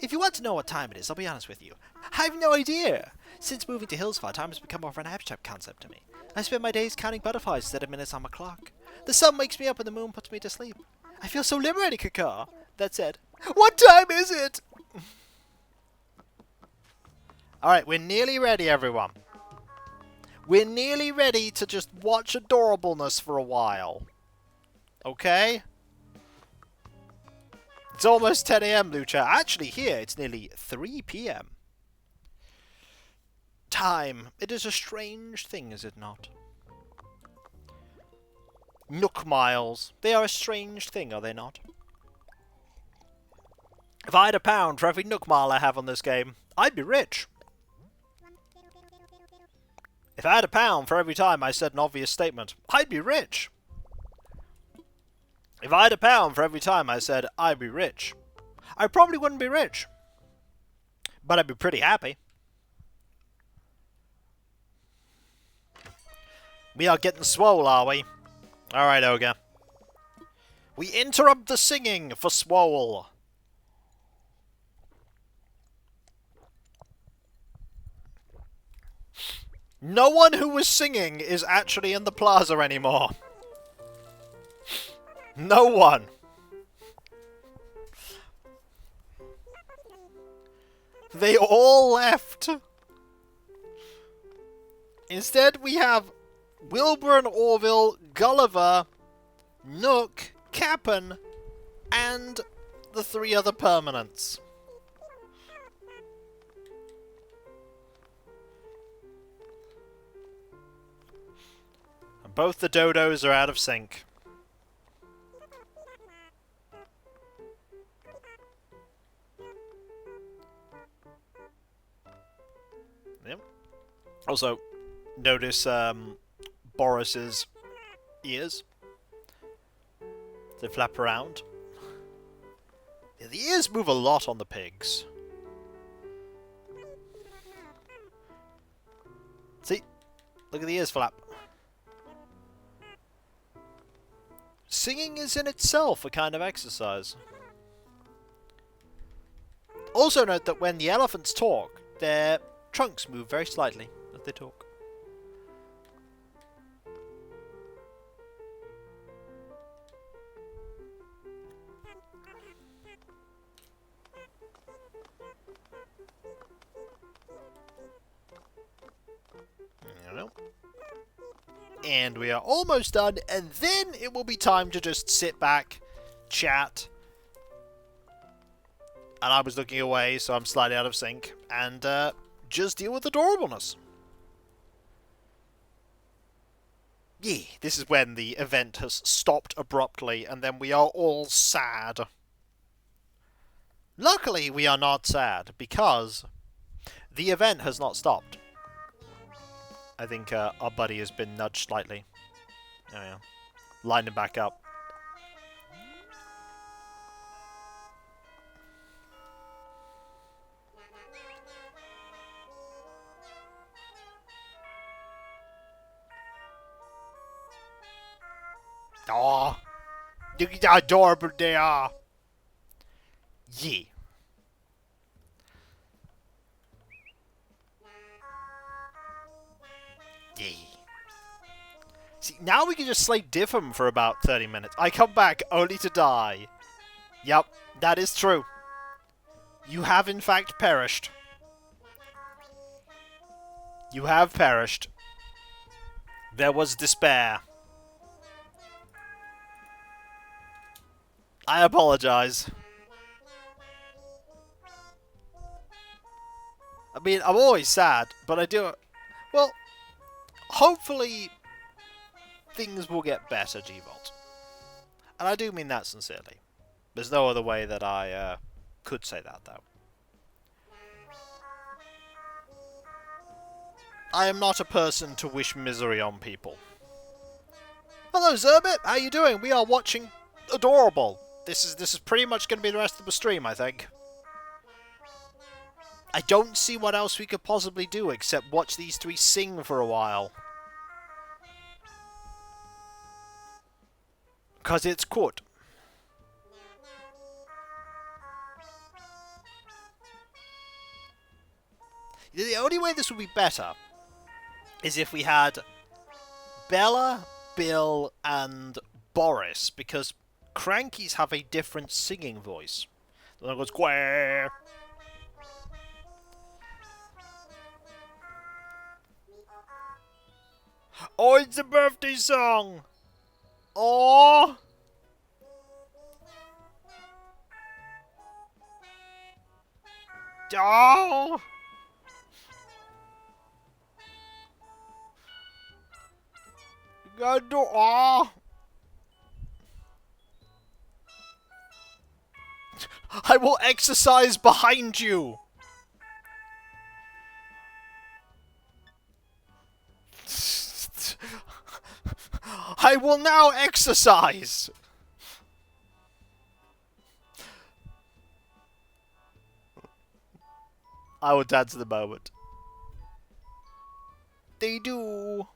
A: If you want to know what time it is, I'll be honest with you. I have no idea. Since moving to Hillsfar, time has become more of an abstract concept to me. I spend my days counting butterflies instead of minutes on my clock. The sun wakes me up and the moon puts me to sleep. I feel so liberated, Kakar. That said, what time is it? Alright, we're nearly ready, everyone. We're nearly ready to just watch adorableness for a while. Okay? It's almost 10 AM, Lucha. Actually, here, it's nearly 3 PM. Time. It is a strange thing, is it not? Nook miles. They are a strange thing, are they not? If I had £1 for every Nook mile I have on this game, I'd be rich. If I had £1 for every time I said an obvious statement, I'd be rich. If I had £1 for every time I said I'd be rich, I probably wouldn't be rich. But I'd be pretty happy. We are getting swole, are we? Alright, Ogre. We interrupt the singing for swole. No one who was singing is actually in the plaza anymore. No one. They all left. Instead, we have Wilbur and Orville, Gulliver, Nook, Cap'n, and the 3 other permanents. And both the dodos are out of sync. Yep. Also, notice Boris's ears. They flap around. Yeah, the ears move a lot on the pigs. See? Look at the ears flap. Singing is in itself a kind of exercise. Also note that when the elephants talk, their trunks move very slightly as they talk. And we are almost done, and then it will be time to just sit back, chat. And I was looking away, so I'm slightly out of sync, and just deal with adorableness. Yeah, this is when the event has stopped abruptly, and then we are all sad. Luckily, we are not sad, because the event has not stopped. I think our buddy has been nudged slightly. Oh yeah. Line him back up. Aw. Look at how adorable they are. Yeah. Yeah. See, now we can just slay Diffham for about 30 minutes. I come back only to die. Yep, that is true. You have in fact perished. You have perished. There was despair. I apologize. I mean, I'm always sad, but I do... Well, hopefully things will get better, G-Vault. And I do mean that sincerely. There's no other way that I could say that, though. I am not a person to wish misery on people. Hello, Zerbit. How you doing? We are watching Adorable. This is pretty much going to be the rest of the stream, I think. I don't see what else we could possibly do except watch these three sing for a while. Because it's good. The only way this would be better is if we had Bella, Bill, and Boris, because Crankies have a different singing voice. The one goes, Quair. Oh, it's a birthday song! Oh! Oh! You gotta do... Oh! I will exercise behind you! I will now exercise! I will dance in the moment. They do.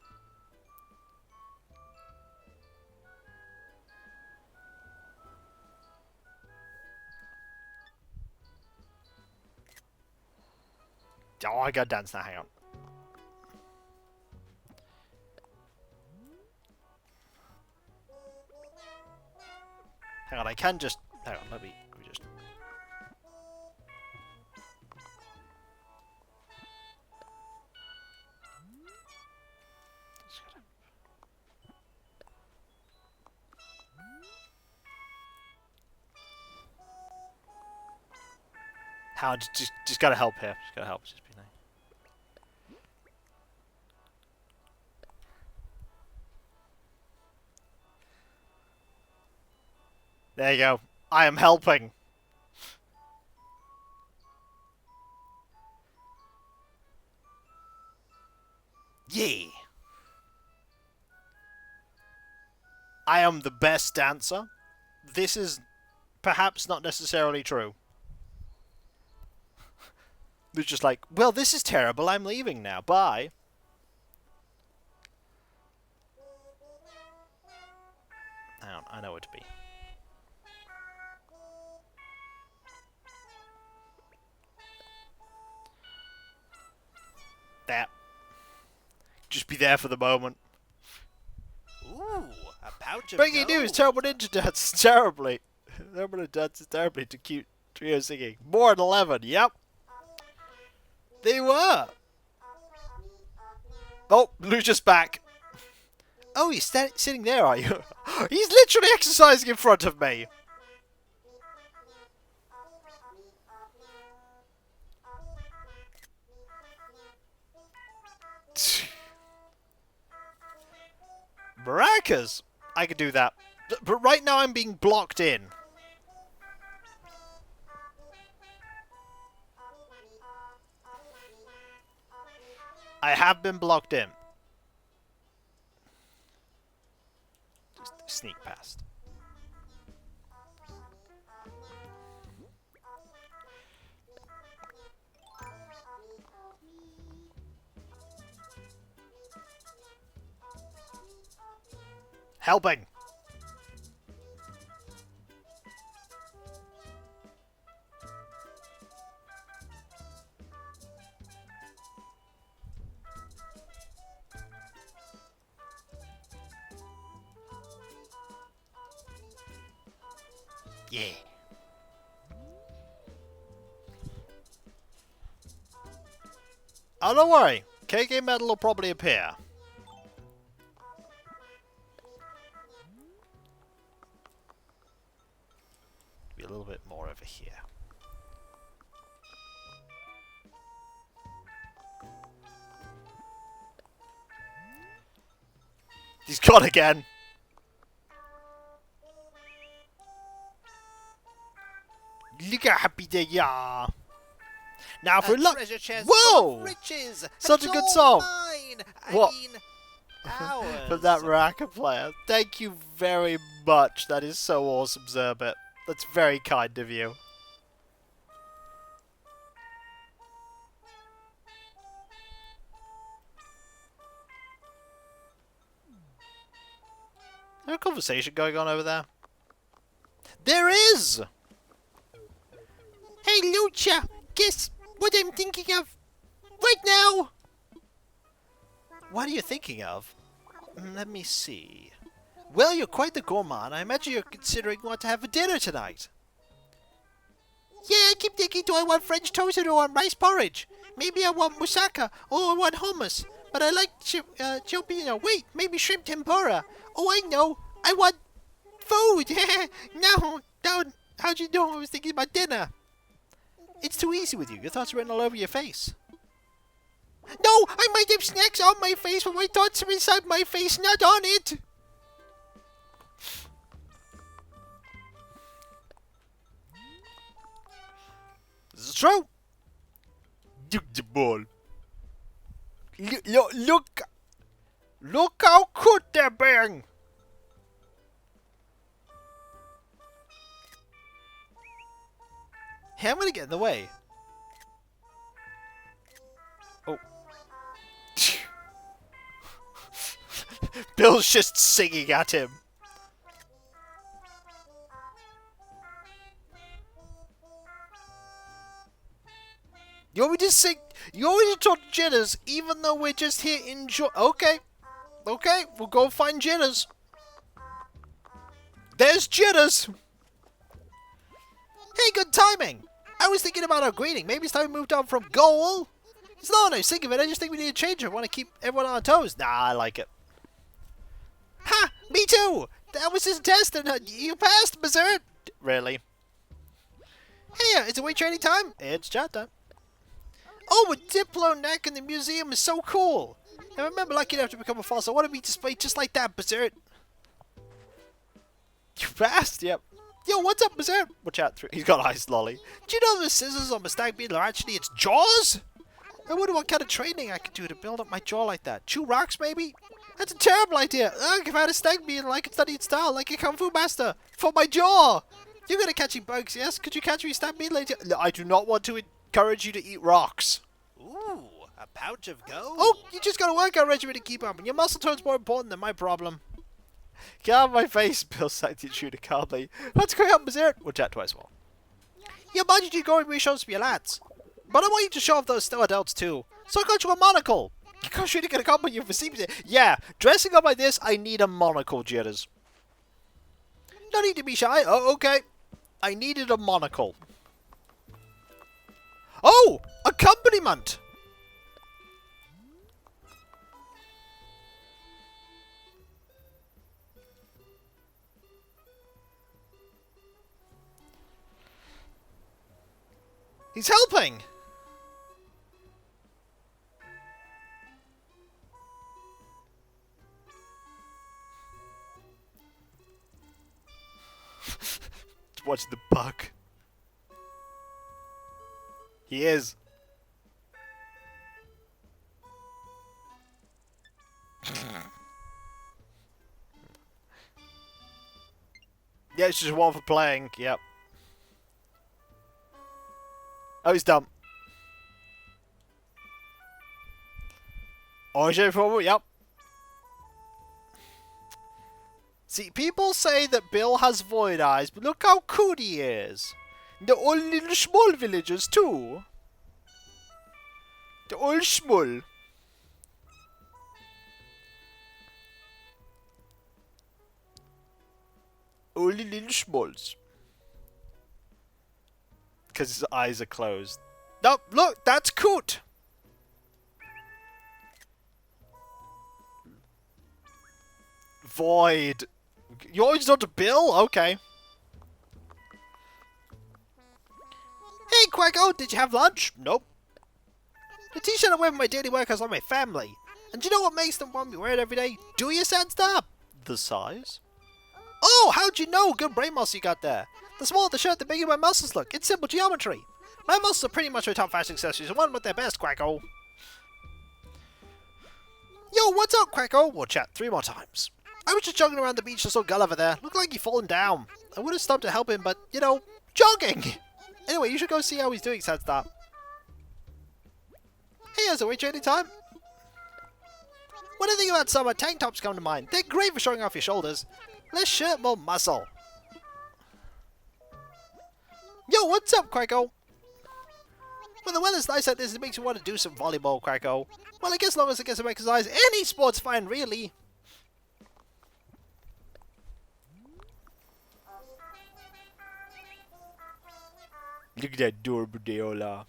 A: Oh, I gotta dance now, hang on. Hang on, I can just... Hang on, let me just... How? Just gotta help here. Just gotta help. Just be nice. There you go. I am helping. Yeah. I am the best dancer. This is perhaps not necessarily true. They're just like, well, this is terrible. I'm leaving now. Bye. Hang on, I know where to be. There. Just be there for the moment.
B: Ooh, a pouch of
A: Breaking
B: dough.
A: news, Terrible Ninja dances terribly. Terrible Ninja dances terribly to cute trio singing. More than 11, yep. They were. Oh, Lucia's back. Oh, he's sitting there, are you? He's literally exercising in front of me. Maracas! I could do that. But right now I'm being blocked in. I have been blocked in. Just sneak past. Helping.
B: Yeah.
A: Oh, don't worry. KK Metal will probably appear. Be a little bit more over here. He's gone again. Look how happy they are. Now for luck.
B: Treasure chest
A: Whoa!
B: full of riches.
A: Such
B: It's
A: a good
B: all
A: song.
B: Mine.
A: What?
B: I mean, ours.
A: From that Raka player. Thank you very much. That is so awesome, Zerbit. That's very kind of you. Is there a conversation going on over there? There is! Hey, Lucha! Guess what I'm thinking of right now? What are you thinking of? Let me see. Well, you're quite the gourmand. I imagine you're considering what to have for dinner tonight. Yeah, I keep thinking, do I want French toast or do I want rice porridge? Maybe I want moussaka or I want hummus. But I like chilpino. Wait, maybe shrimp tempura. Oh, I know. I want food. No, how'd you know I was thinking about dinner? It's too easy with you. Your thoughts are written all over your face. No, I might have snacks on my face, but my thoughts are inside my face, not on it. This is true. Look the ball. Look how good they're being. Hey, I'm gonna get in the way. Oh. Bill's just singing at him. You want me to sing? You want me to talk jitters, even though we're just here enjoy? Okay. Okay, we'll go find jitters. There's jitters. Hey, good timing. I was thinking about our greeting. Maybe it's time we moved on from goal. It's not when I think of it. I just think we need to change it. I want to keep everyone on our toes. Nah, I like it. Ha! Me too! That was his test and you passed, Berserk! Really? Hey, is it weight training time? It's chat time. Oh, a Diplo neck in the museum is so cool! I remember lucky enough to become a fossil. I want to be displayed just like that, Berserk. You passed? Yep. Yo, what's up, Berserk? Watch out, he's got eyes, lolly. Do you know the scissors on my stag beetle are actually its jaws? I wonder what kind of training I could do to build up my jaw like that. Chew rocks, maybe? That's a terrible idea. Ugh, if I had a stag beetle, I could study its style like a kung fu master. For my jaw! You're good at catching bugs, yes? Could you catch me a stag beetle later? No, I do not want to encourage you to eat rocks.
B: Ooh, a pouch of gold.
A: Oh, you just got a workout regimen to keep up, and your muscle tone's more important than my problem. Get out of my face, Bill said to shooter calmly. Let's go out, Berserk. We'll chat twice more. Your budget you going to shows to your lads. But I want you to show off those still adults too. So I got you a monocle. You can't really get a compliment you for seeing it. Yeah, dressing up like this, I need a monocle, jitters. No need to be shy. Oh, okay. I needed a monocle. Oh, accompaniment. He's helping. Watch the buck. He is. Yeah, it's just one for playing. Yep. Oh, he's dumb. Orange forward. Yep. See, people say that Bill has void eyes, but look how cool he is. The old little small villagers too. The old small. Only little smalls. because his eyes are closed. Nope, look, that's Coot. Void. You always talk to Bill? Okay. Hey, Quacko, did you have lunch? Nope. The t-shirt I wear for my daily work is on my family. And do you know what makes them want me to wear it every day? Do you sense that? The size? Oh, how'd you know? Good brain muscle you got there. The smaller the shirt, the bigger my muscles look. It's simple geometry. My muscles are pretty much my top fashion accessories and one with their best, Quacko. Yo, what's up, Quacko? We'll chat 3 more times. I was just jogging around the beach and saw Gulliver there. Looked like he'd fallen down. I would have stopped to help him, but, you know, jogging! Anyway, you should go see how he's doing, said that. Hey, has a wait any time? When I think about summer, tank tops come to mind. They're great for showing off your shoulders. Less shirt, more muscle. Yo, what's up, Quacko? When the weather's nice like this, it makes me want to do some volleyball, Quacko. Well, I guess as long as I get some exercise, any sport's fine, really. Look at that adorable Deola.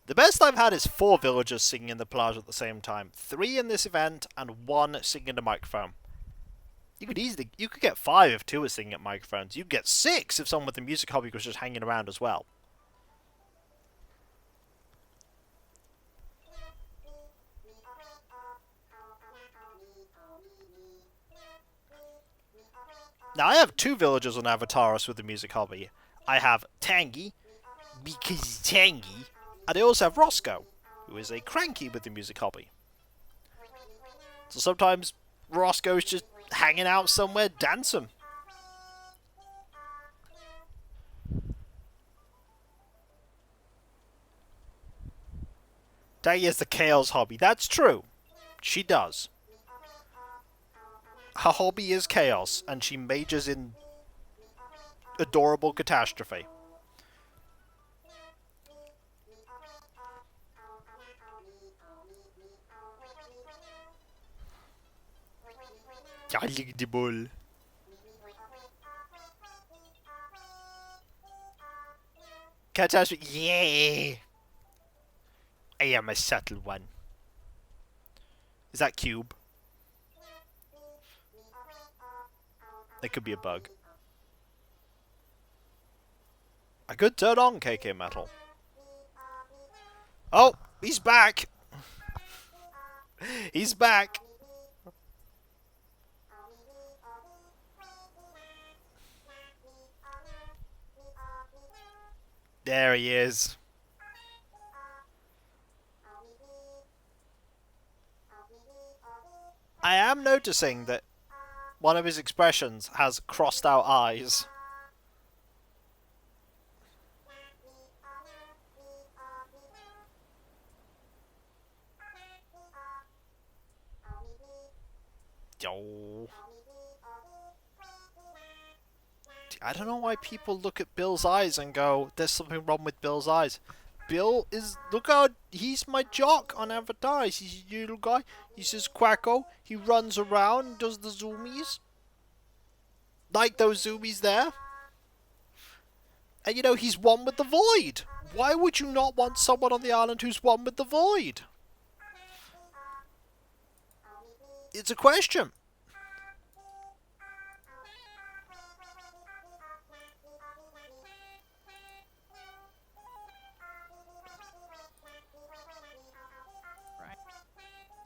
A: The best I've had is 4 villagers singing in the plage at the same time. 3 in this event, and 1 singing in the microphone. You could get 5 if 2 were singing at microphones. You'd get 6 if someone with a music hobby was just hanging around as well. Now, I have 2 villagers on Avataris with a music hobby. I have Tangy, because he's Tangy, and I also have Roscoe, who is a cranky with the music hobby. So sometimes Roscoe's just hanging out somewhere dancing. Tangy has the chaos hobby. That's true. She does. Her hobby is chaos, and she majors in adorable catastrophe. I like the ball. Catastrophe, yeah! I am a subtle one. Is that Cube? It could be a bug. I could turn on KK Metal. Oh, he's back! He's back! There he is. I am noticing that one of his expressions has crossed out eyes. Yo. I don't know why people look at Bill's eyes and go, there's something wrong with Bill's eyes. Bill is, look how, he's my jock on Avatar. He's a little guy. He says Quacko. He runs around, does the zoomies. Like those zoomies there. And you know, he's one with the void. Why would you not want someone on the island who's one with the void? It's a question.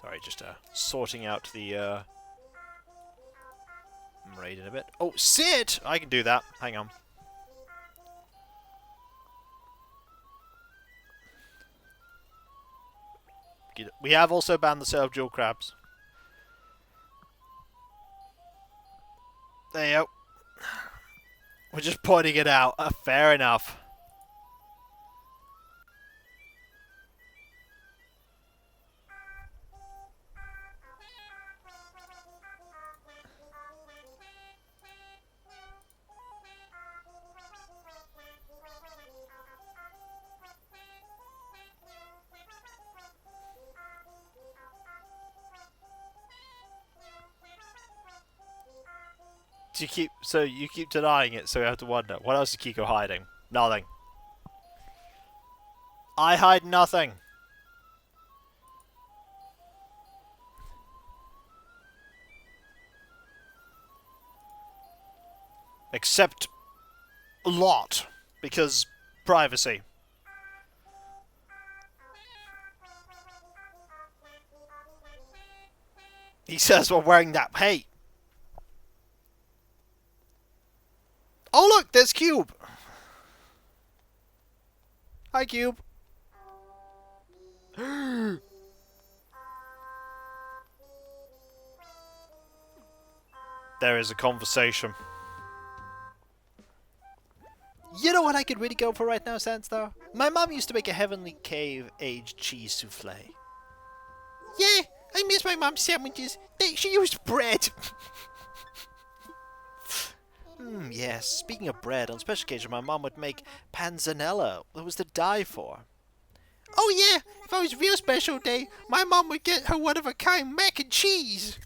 A: Sorry, just sorting out the raid in a bit. Oh, sit! I can do that. Hang on. We have also banned the sale of jewel crabs. There you go. We're just pointing it out. Fair enough. you keep denying it, so we have to wonder. What else is Kiko hiding? Nothing. I hide nothing. Except a lot. Because privacy. He says we're wearing that. Hey! Oh look, there's Cube! Hi, Cube. There is a conversation. You know what I could really go for right now, Sandstar? My mom used to make a Heavenly Cave aged cheese souffle. Yeah, I miss my mom's sandwiches. She used bread. Yes. Speaking of bread, on special occasion, my mom would make panzanella. It was to die for. Oh yeah, if it was a real special day, my mom would get her one-of-a-kind mac and cheese.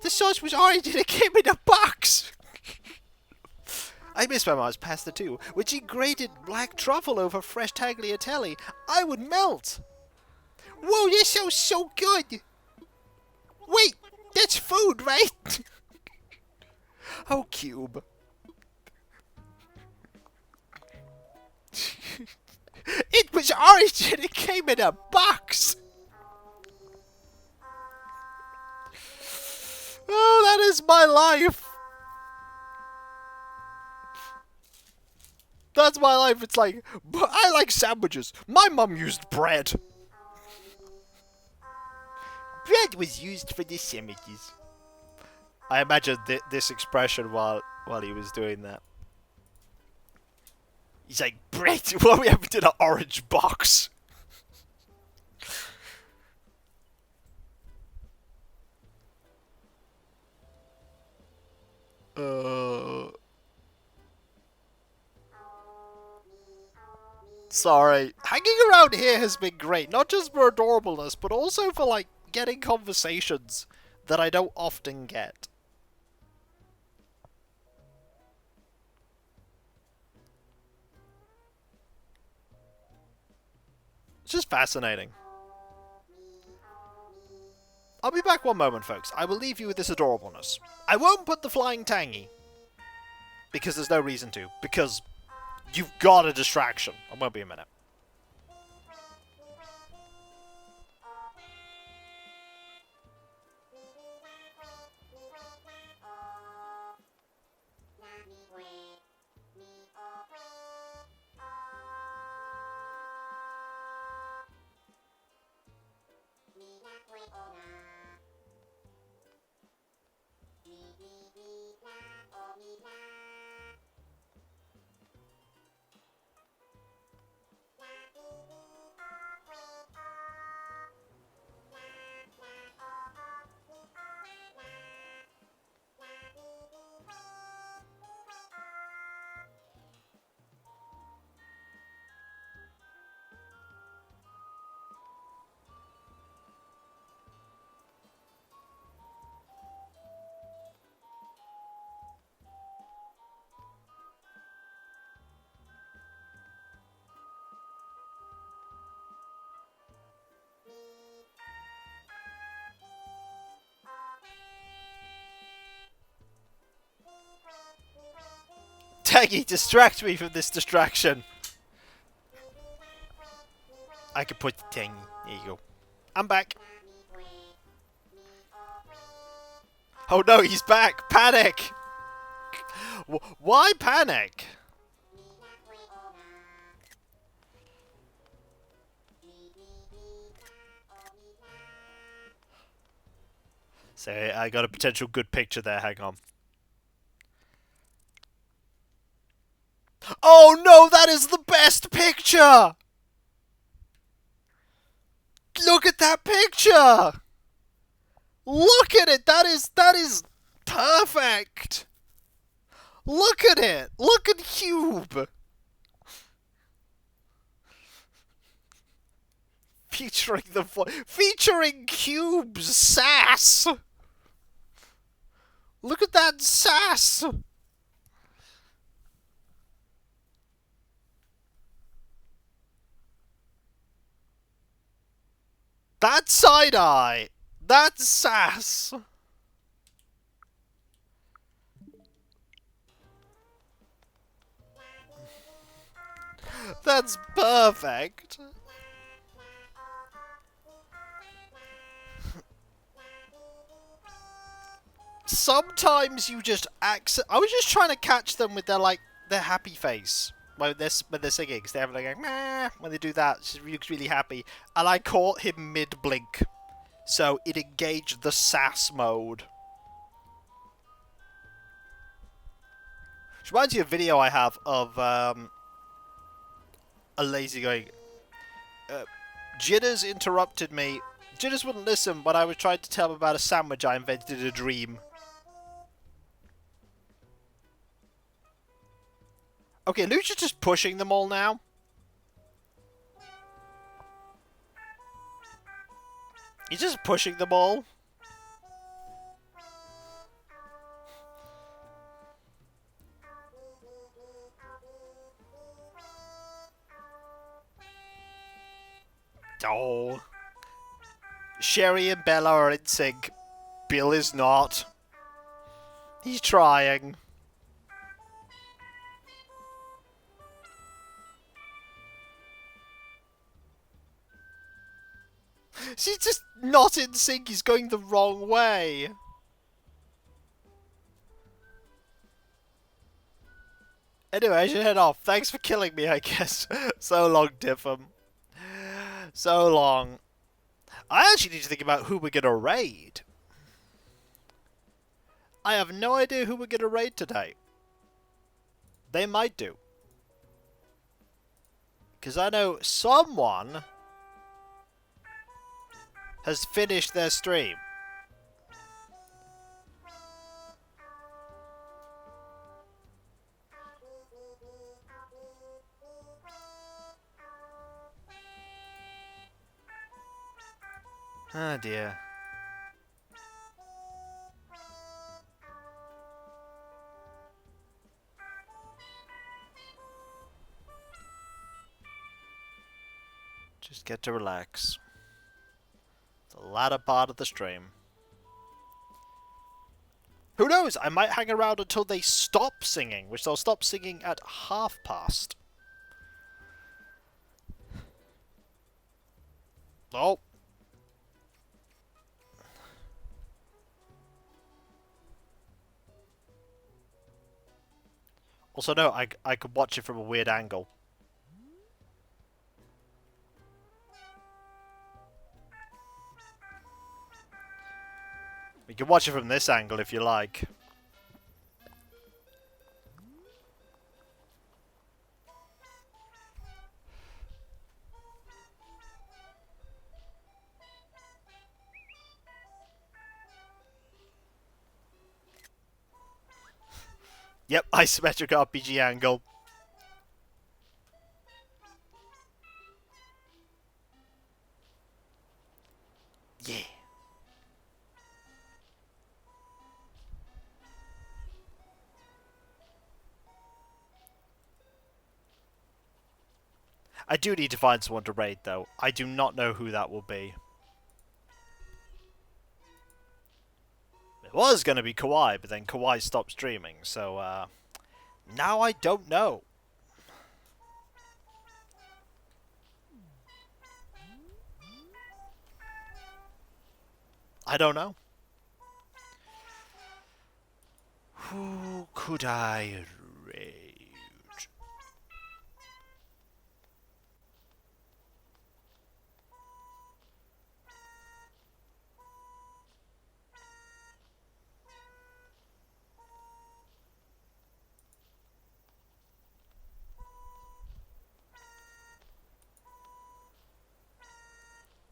A: The sauce was orange and it came in a box. I miss my mom's pasta too. When she grated black truffle over fresh tagliatelle, I would melt. Whoa, this sounds so good. Wait, that's food, right? Oh, Cube. It was orange and it came in a box. Oh, that is my life. That's my life. It's like, but I like sandwiches. My mum used bread. Bread was used for the sandwiches. I imagined this expression while he was doing that. He's like, bread? What we have in an orange box? Sorry. Hanging around here has been great. Not just for adorableness, but also for, like, getting conversations that I don't often get. It's just fascinating. I'll be back one moment, folks. I will leave you with this adorableness. I won't put the flying tangy. Because there's no reason to. Because you've got a distraction. I won't be a minute. Tangy, distract me from this distraction. I could put the Tangy. There you go. I'm back. Oh no, he's back! Panic! Why panic? So I got a potential good picture there, hang on. Oh no, that is the best picture! Look at that picture! Look at it! That is perfect! Look at it! Look at Cube! Featuring Cube's sass! Look at that sass! That's side-eye! That's sass! That's perfect! Sometimes you just I was just trying to catch them with their happy face when they're singing. Cause they're like, meh, when they do that, she looks really happy. And I caught him mid-blink. So it engaged the sass mode. Which reminds me of a video I have of a lazy going, Jitters interrupted me. Jitters wouldn't listen when I was trying to tell him about a sandwich I invented in a dream. Okay, Lucia's just pushing them all now. He's just pushing them all. Oh. Sherry and Bella are in sync. Bill is not. He's trying. She's just not in sync. He's going the wrong way. Anyway, I should head off. Thanks for killing me, I guess. So long, Diff'em. So long. I actually need to think about who we're going to raid. I have no idea who we're going to raid today. They might do. Because I know someone has finished their stream. Oh dear. Just get to relax. The latter part of the stream. Who knows? I might hang around until they stop singing, which they'll stop singing at past. Oh. Also, no, I could watch it from a weird angle. You can watch it from this angle if you like. Yep, isometric RPG angle. Yeah. I do need to find someone to raid, though. I do not know who that will be. It was going to be Kawaii, but then Kawaii stopped streaming, so, now I don't know. I don't know. Who could I raid?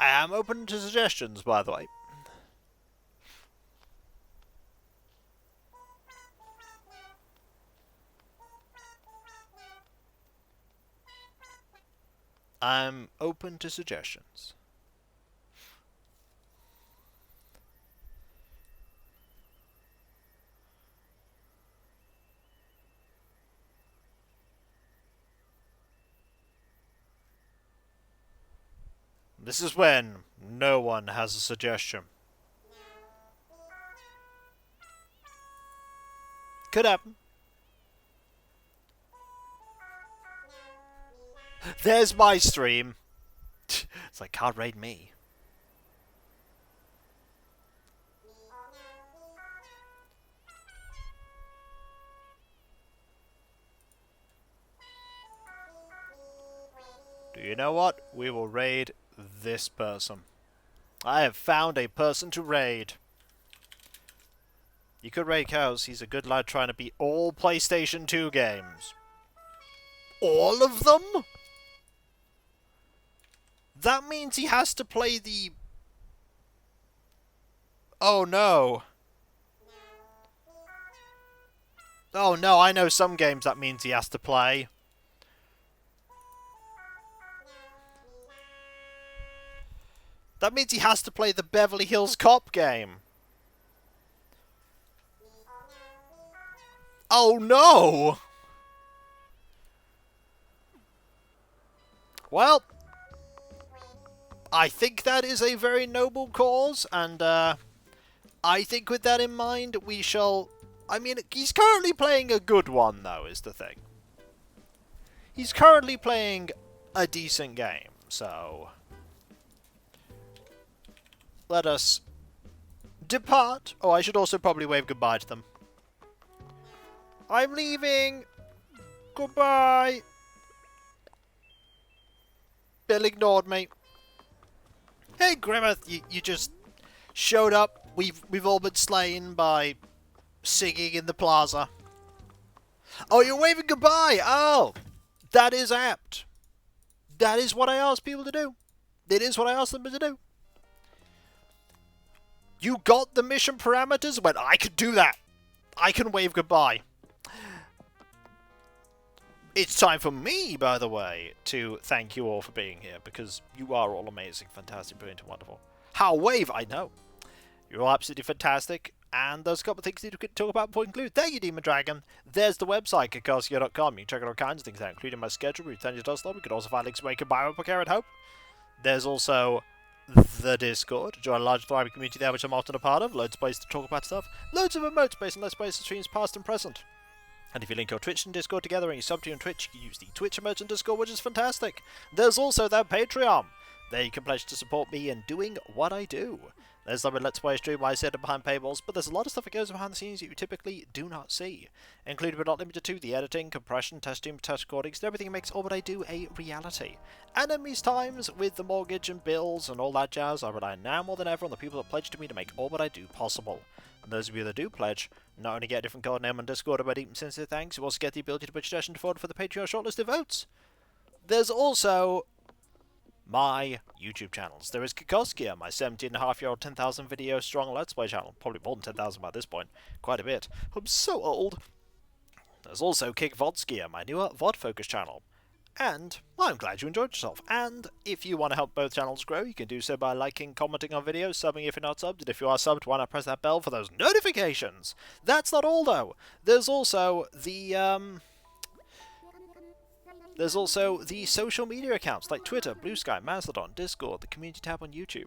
A: I am open to suggestions, by the way. I'm open to suggestions. This is when no one has a suggestion. Could happen. There's my stream. It's like, can't raid me. Do you know what? We will raid this person. I have found a person to raid. You could raid Cows. He's a good lad trying to beat all PlayStation 2 games. All of them? That means he has to play the... Oh no. Oh no, I know some games that means he has to play. That means he has to play the Beverly Hills Cop game. Oh no! Well, I think that is a very noble cause, and I think with that in mind, we shall... I mean, he's currently playing a good one, though, is the thing. He's currently playing a decent game, so... Let us depart. Oh, I should also probably wave goodbye to them. I'm leaving. Goodbye. Bill ignored me. Hey, Grimmeth, you just showed up. We've all been slain by singing in the plaza. Oh, you're waving goodbye. Oh, that is apt. That is what I asked people to do. It is what I asked them to do. You got the mission parameters? Well, I could do that. I can wave goodbye. It's time for me, by the way, to thank you all for being here, because you are all amazing, fantastic, brilliant, and wonderful. How wave, I know. You're all absolutely fantastic, and there's a couple of things to talk about before we conclude. Thank you, Demon Dragon. There's the website, kakarskia.com. You can check out all kinds of things there, including my schedule, return your dust. We could also find links where you can buy a Carrot Hope. There's also the Discord. Join a large thriving community there, which I'm often a part of. Loads of places to talk about stuff. Loads of emotes based on Let's Play streams past and present. And if you link your Twitch and Discord together and you sub to you on Twitch, you can use the Twitch emote and Discord, which is fantastic. There's also that Patreon. There you can pledge to support me in doing what I do. There's like a Let's Play stream where I sit behind paywalls, but there's a lot of stuff that goes behind the scenes that you typically do not see. Including but not limited to the editing, compression, testing, test recordings, and everything that makes all what I do a reality. And in these times, with the mortgage and bills and all that jazz, I rely now more than ever on the people that pledge to me to make all what I do possible. And those of you that do pledge, not only get a different code name on Discord about deep and sincere thanks, you also get the ability to put suggestions forward for the Patreon shortlisted votes. There's also my YouTube channels. There is Kikoskia, my 17.5-year-old 10,000 video strong Let's Play channel. Probably more than 10,000 by this point. Quite a bit. I'm so old. There's also Kick Vodskia, my newer VOD-focused channel. And, well, I'm glad you enjoyed yourself. And if you want to help both channels grow, you can do so by liking, commenting on videos, subbing if you're not subbed, and if you are subbed, why not press that bell for those notifications? That's not all, though. There's also the social media accounts like Twitter, Blue Sky, Mastodon, Discord, the community tab on YouTube.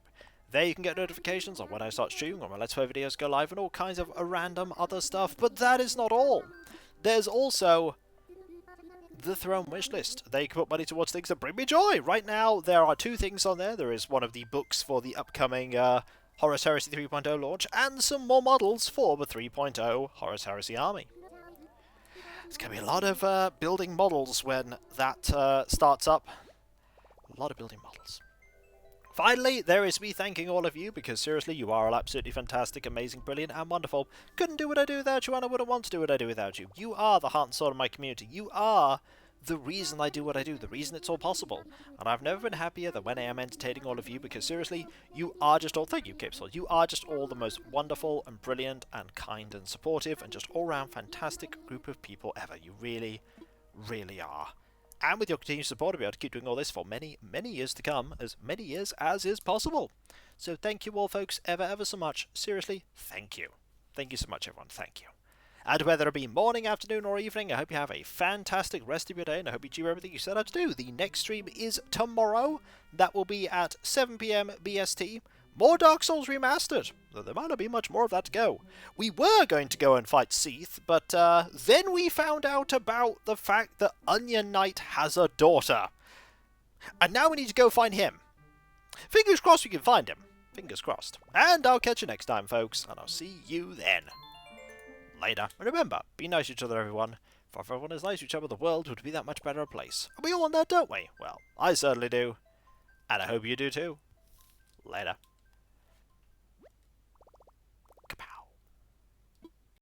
A: There you can get notifications on when I start streaming, or when Let's Play videos go live, and all kinds of random other stuff. But that is not all. There's also the Throne wishlist. There you can put money towards things that bring me joy. Right now, there are two things on there. There is one of the books for the upcoming Horus Heresy 3.0 launch, and some more models for the 3.0 Horus Heresy army. It's going to be a lot of building models when that starts up. A lot of building models. Finally, there is me thanking all of you, because seriously, you are all absolutely fantastic, amazing, brilliant, and wonderful. Couldn't do what I do without you, and I wouldn't want to do what I do without you. You are the heart and soul of my community. You are the reason I do what I do, the reason it's all possible. And I've never been happier than when I am entertaining all of you, because seriously, you are just all... Thank you, Capesol. You are just all the most wonderful and brilliant and kind and supportive and just all-round fantastic group of people ever. You really, really are. And with your continued support, I'll be able to keep doing all this for many, many years to come, as many years as is possible. So thank you all, folks, ever so much. Seriously, thank you. Thank you so much, everyone. Thank you. And whether it be morning, afternoon, or evening, I hope you have a fantastic rest of your day, and I hope you achieve everything you set out to do. The next stream is tomorrow. That will be at 7 PM BST. More Dark Souls Remastered, though there might not be much more of that to go. We were going to go and fight Seath, but then we found out about the fact that Onion Knight has a daughter. And now we need to go find him. Fingers crossed we can find him. Fingers crossed. And I'll catch you next time, folks, and I'll see you then. Later. And remember, be nice to each other, everyone. For if everyone is nice to each other, the world would be that much better a place. And we all want that, don't we? Well, I certainly do. And I hope you do too. Later.